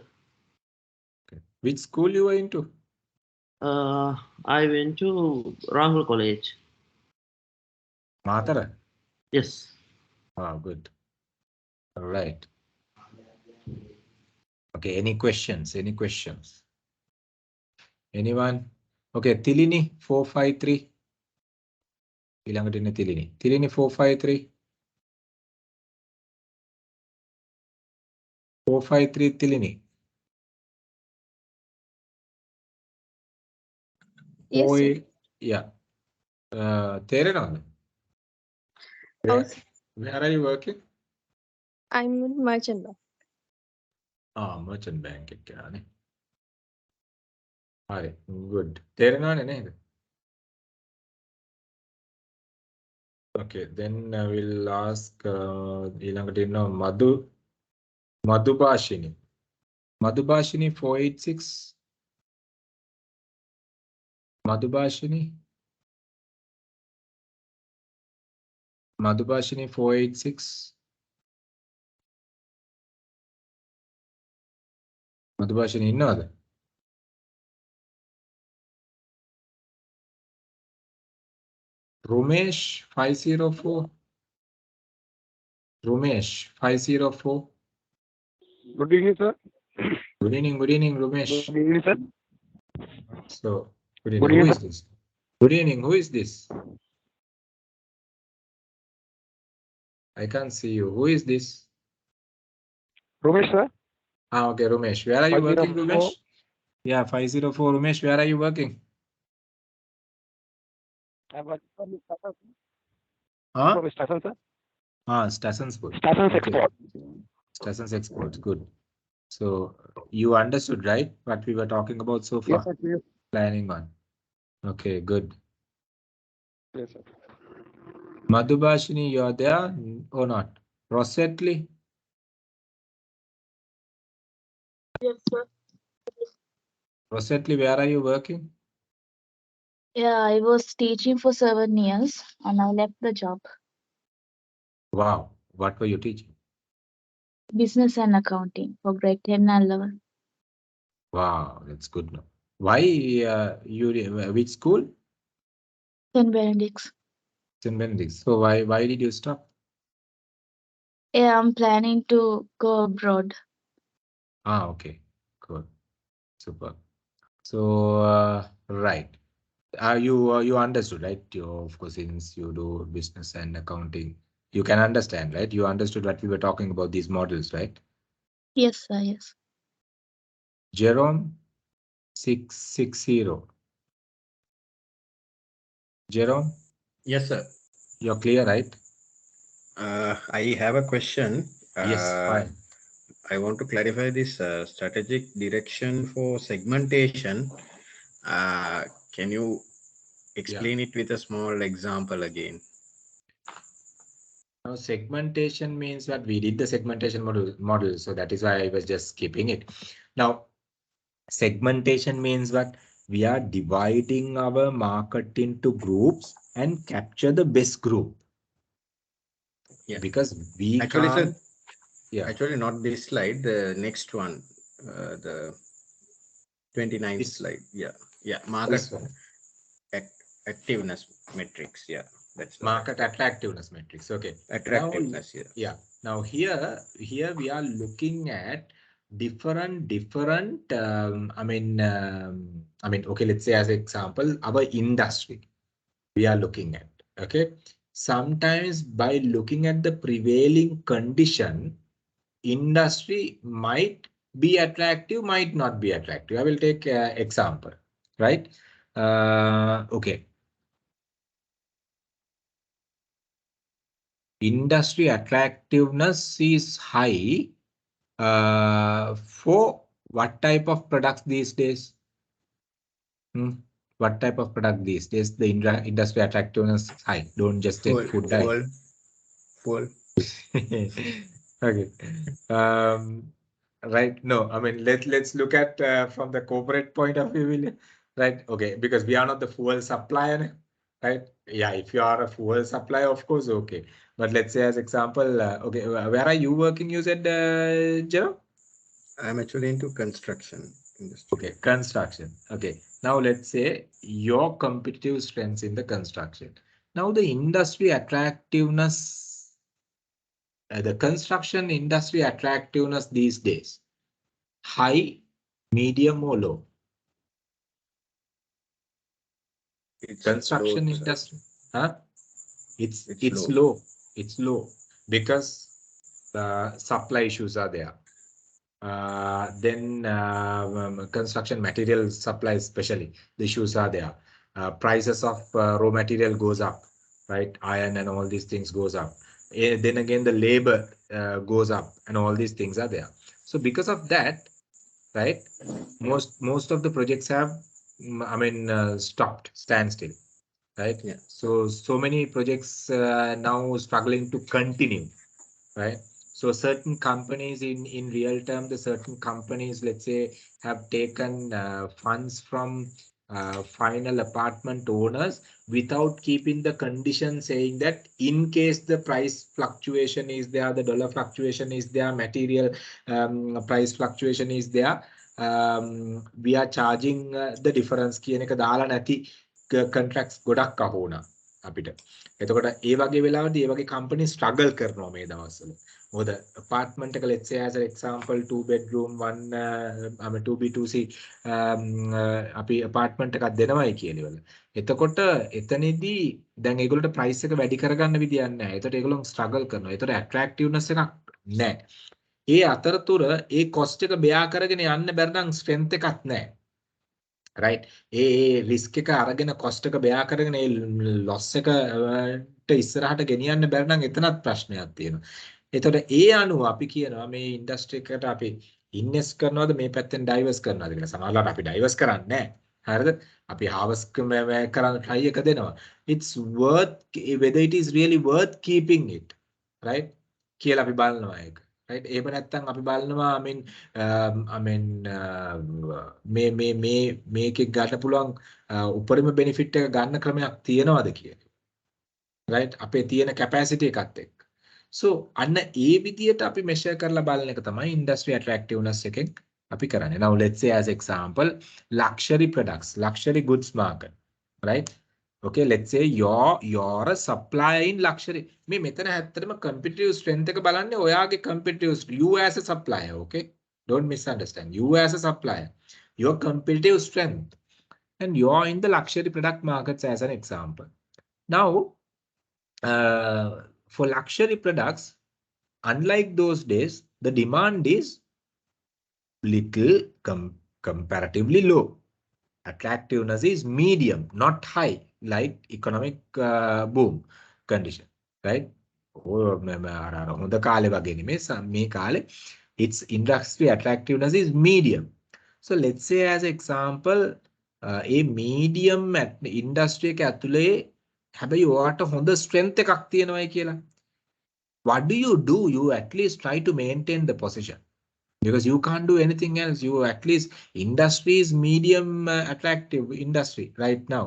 Okay. Which school you were into? I went to Rahul College. Matara? Yes. Good. All right. Okay. Any questions? Anyone? Okay. Tilini 453. ඊළඟට ඉන්නේ Thilini. Thilini 453. 453 Tilini. Yes, sir. Yeah. Terenanda. Oh, Where are you working? I'm in merchant bank. Merchant bank. Alright, good. Terenanda. Okay, then we'll ask Madhubhashini. Madhubhashini 486. Madhubhashini 486. Madhubhashini innada? Rumesh 504. Rumesh 504. Good evening, sir. Good evening, Rumesh. Good evening, sir. So, good Good evening. Who evening, is this? Good evening. Who is this? I can't see you. Who is this? Ramesh, sir. Okay, Rumesh. Where are you working, 504. Rumesh? Yeah, 504. Rumesh, where are you working? I'm working for Station, Huh? Station, sir. Stations. Stations Export. Stations Exports. Good. So, you understood, right? What we were talking about so far? Yes, sir. Yes, Planning on. Okay, good. yes, sir. Madhubhashini, you're there or not? Rosetli? Yes, sir. Rosetli, where are you working? Yeah, I was teaching for 7 years and I left the job. Wow. What were you teaching? Business and accounting for grade 10 and 11. Wow, that's good. No? Why which school? St. Benedict's. St. Benedict's. So why did you stop? Yeah, I'm planning to go abroad. Okay, good, super. So right, you understood, right? Of course, since you do business and accounting, you can understand, right? You understood what we were talking about, these models, right? Yes, sir. Yes. Jerome 660. Jerome, Yes, sir. you're clear, right? I have a question. Yes, fine. I want to clarify this strategic direction for segmentation. Can you explain it with a small example again? Now, segmentation means that we did the segmentation model, so that is why I was just skipping it. Now, segmentation means what? We are dividing our market into groups and capture the best group. Yeah. Because we Actually, can't. sir, Yeah. actually not this slide, the next one, the 29th This, slide. Yeah. Yeah. Market this one. activeness metrics. Yeah. That's the Market attractiveness metrics. Okay. attractiveness. Now, yeah. Now here we are looking at different okay, let's say as example, our industry we are looking at. Okay. Sometimes by looking at the prevailing condition, industry might be attractive, might not be attractive. I will take example, right? Okay. Industry attractiveness is high for what type of products these days? What type of product these days? The industry attractiveness is high. Don't just take food. Full. Okay. Right. No, I mean let's look at from the corporate point of view, William. Right. Okay. Because we are not the fuel supplier, right? Yeah. If you are a fuel supplier, of course, okay. But let's say as example, okay, where are you working? You said, Jerome? I'm actually into construction industry. Okay, construction. Okay. Now let's say your competitive strengths in the construction. Now the industry attractiveness, the construction industry attractiveness these days, high, medium or low? It's Construction low, industry, huh? It's low. low. It's low because the supply issues are there. Then construction material supply, especially the issues are there. Prices of raw material goes up, right? Iron and all these things goes up. Then again, the labor goes up, and all these things are there. So because of that, right, most of the projects have, stopped, standstill, right? Yeah. So many projects now struggling to continue, right? So certain companies in real term, the certain companies, let's say, have taken funds from final apartment owners without keeping the condition saying that in case the price fluctuation is there, the dollar fluctuation is there, material price fluctuation is there, we are charging the difference කියන එක දාලා නැති contracts ගොඩක් අහුණා අපිට. එතකොට ඒ වගේ වෙලාවදී ඒ වගේ company struggle කරනවා මේ දවස්වල. මොකද apartment එක, let's say as an example 2 bedroom 2B2C අපි apartment එකක් දෙනවයි කියනවල. එතකොට එතනදී දැන් ඒගොල්ලන්ට price එක වැඩි කරගන්න විදියක් නැහැ. එතකොට ඒගොල්ලෝ struggle කරනවා. එතකොට attractiveness එකක් නැහැ. ඒ අතරතුර ඒ cost එක bear කරගෙන යන්න බැරි නම් strength එකක් නැහැ. right? ඒ risk එක අරගෙන cost එක bear කරගෙන ඒ loss එකට ඉස්සරහට ගෙනියන්න බැරි නම් එතනත් ප්‍රශ්නයක් තියෙනවා. එතකොට ඒ අනුව අපි කියනවා මේ ඉන්ඩස්ට්‍රි එකට අපි ඉන්වෙස්ට් කරනවද මේ පැත්තෙන් ඩයිවර්ස් කරනවද කියලා. සමහරවිට අපි ඩයිවර්ස් කරන්නේ නැහැ. හරිද? අපි harvest කරන්න try එක දෙනවා. It's worth, whether it is really worth keeping it, right? කියලා අපි බලනවා ඒක. right? එහෙම නැත්නම් අපි බලනවා මේකේ ගන්න පුළුවන් උපරිම benefit එක ගන්න ක්‍රමයක් තියනවද කියලා. right? අපේ තියෙන capacity එකත් එක්ක. So අන්න ඒ විදියට අපි measure කරලා බලන එක තමයි industry attractiveness එකෙන් අපි කරන්නේ. Now let's say as example luxury products, luxury goods market, right? Okay, let's say you're a supplier in luxury. මේ මෙතන ඇත්තටම competitive strength එක බලන්නේ ඔයාගේ competitive, you as a supplier, okay? Don't misunderstand. You as a supplier, your competitive strength, and you're in the luxury product markets as an example. Now, for luxury products, unlike those days, the demand is little comparatively low. Attractiveness is medium, not high, like economic boom condition, right? හොඳ කාලේ වගේ නෙමෙයි මේ කාලේ its industry attractiveness is medium. So let's say as example a medium industry එක ඇතුලේ හැබැයි ඔයාට හොඳ strength එකක් තියෙනවායි කියලා. What do? You at least try to maintain the position. Because you can't do anything else. You at least industry is medium attractive industry right now.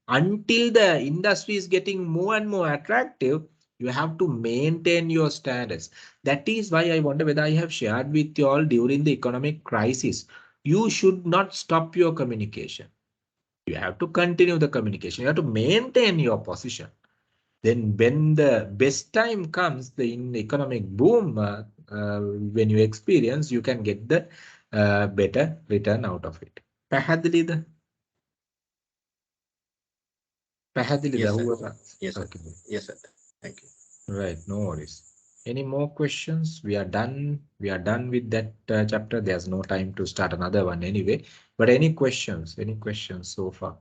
Until the industry is getting more and more attractive, you have to maintain your standards. That is why I wonder whether I have shared with you all during the economic crisis. You should not stop your communication. You have to continue the communication. You have to maintain your position. Then when the best time comes, in the economic boom, when you experience, you can get the better return out of it. පැහැදිලිද? පැහැදිලිද? Yes, sir. Yes, sir. Okay. Yes, sir. Thank you. Right, no worries. Any more questions? We are done. We are done with that chapter. There's no time to start another one anyway. But any questions? Any questions so far?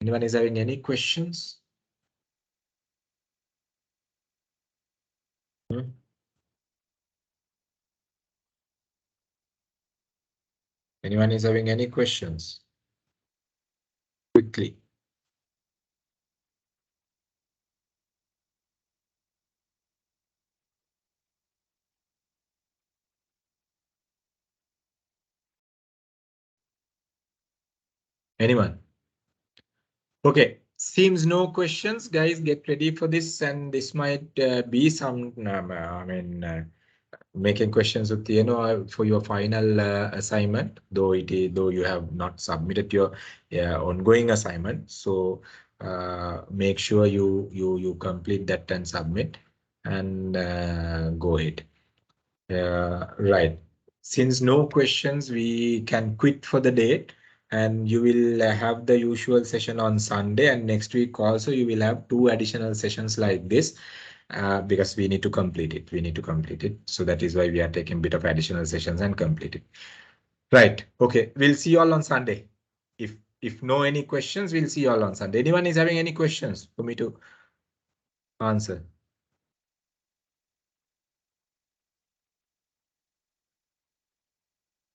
Anyone is having any questions? Anyone is having any questions? Quickly. Anyone? Okay, seems no questions. Guys, get ready for this, and this might be some, making questions with for your final assignment, though you have not submitted your ongoing assignment. So make sure you complete that and submit, and go ahead. Right. Since no questions, we can quit for the day. And you will have the usual session on Sunday, and next week also you will have 2 additional sessions like this. because we need to complete it. We need to complete it. So that is why we are taking a bit of additional sessions and complete it. Right. Okay. We'll see you all on Sunday. If no any questions, we'll see you all on Sunday. Anyone is having any questions for me to answer?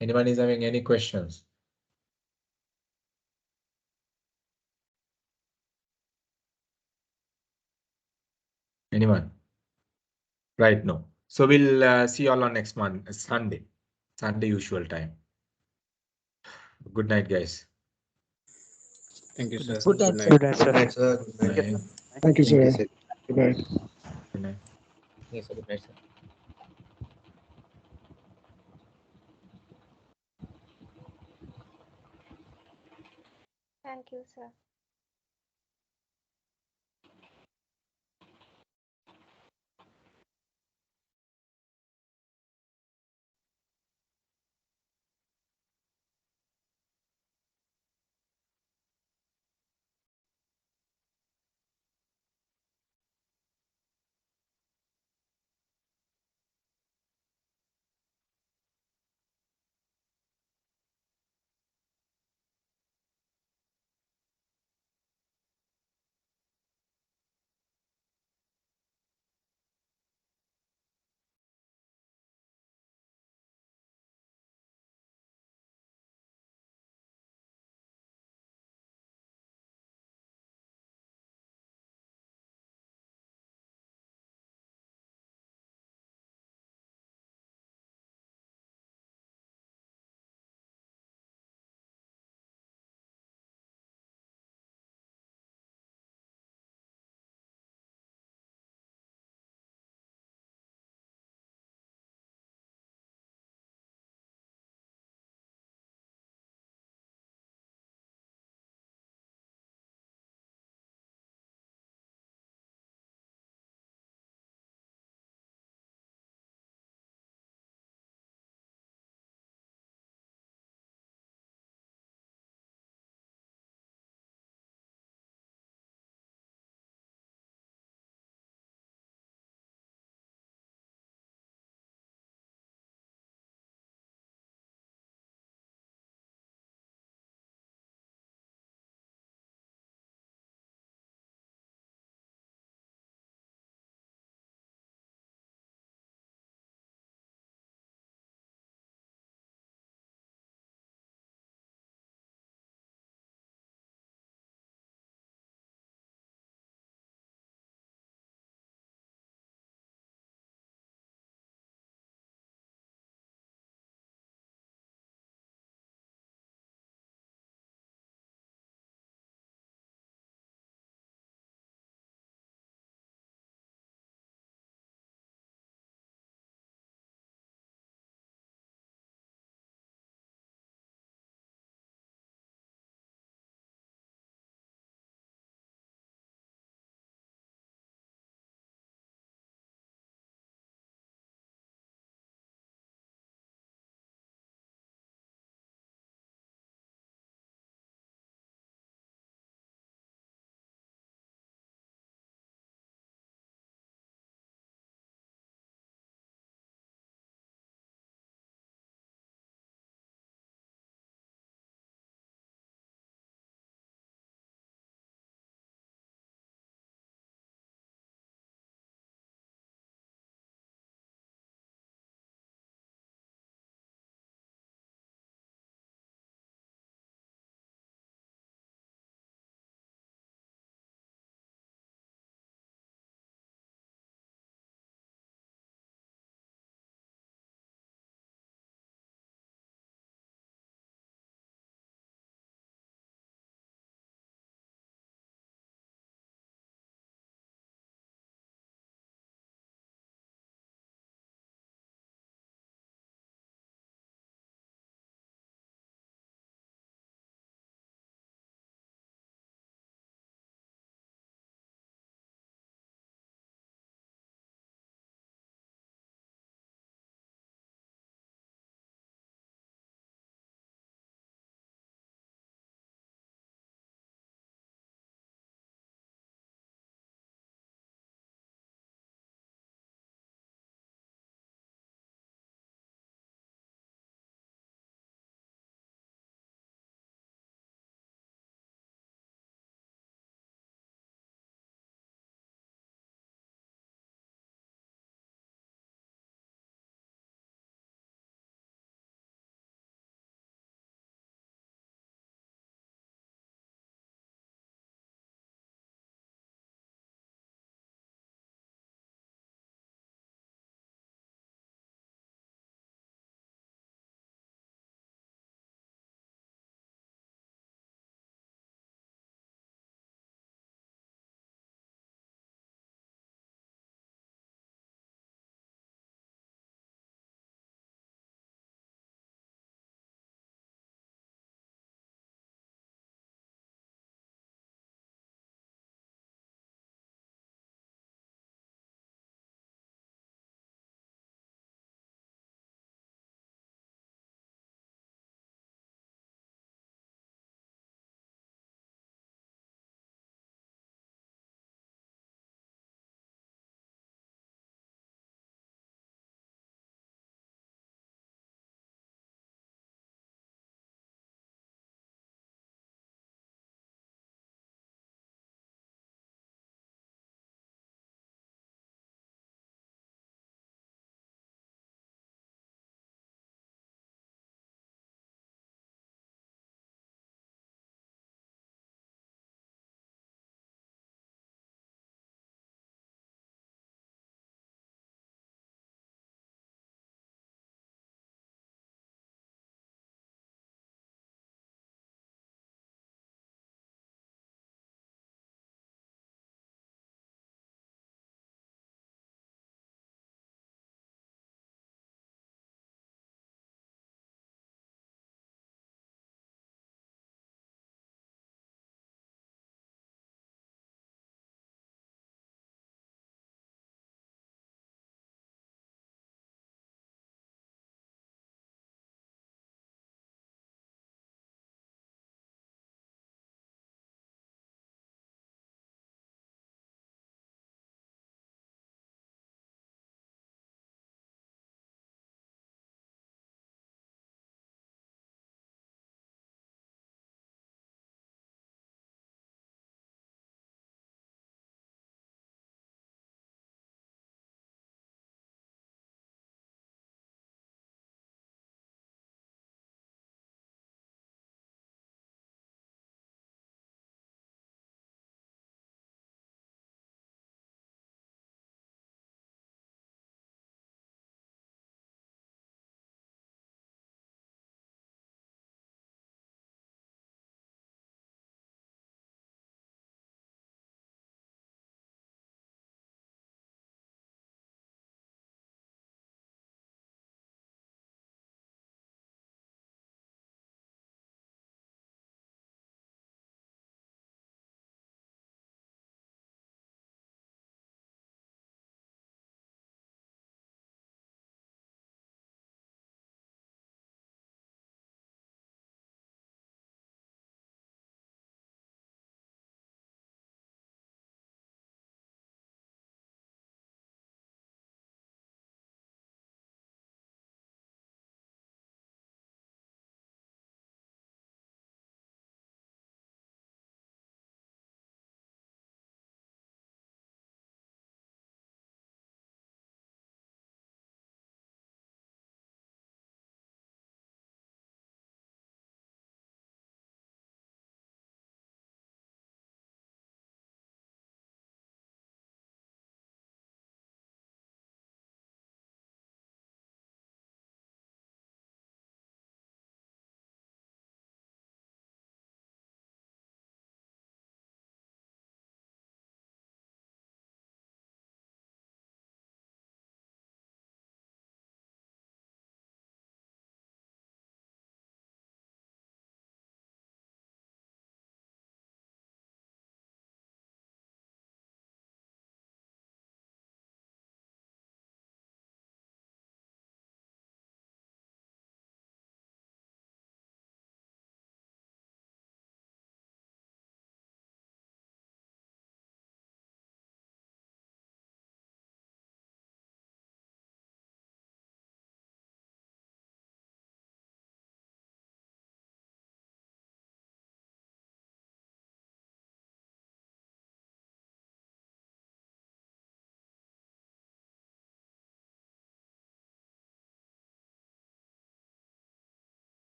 Anyone is having any questions? Anyone? Right, no. So we'll see you all on next month, Sunday usual time. Good night, guys. Thank you, sir. Good night, sir. Good night, sir. Right, sir. Good Good night. night. Thank you, Thank you, sir. sir. Good night. Good night. Yes, sir. Good night, sir. Thank you, sir.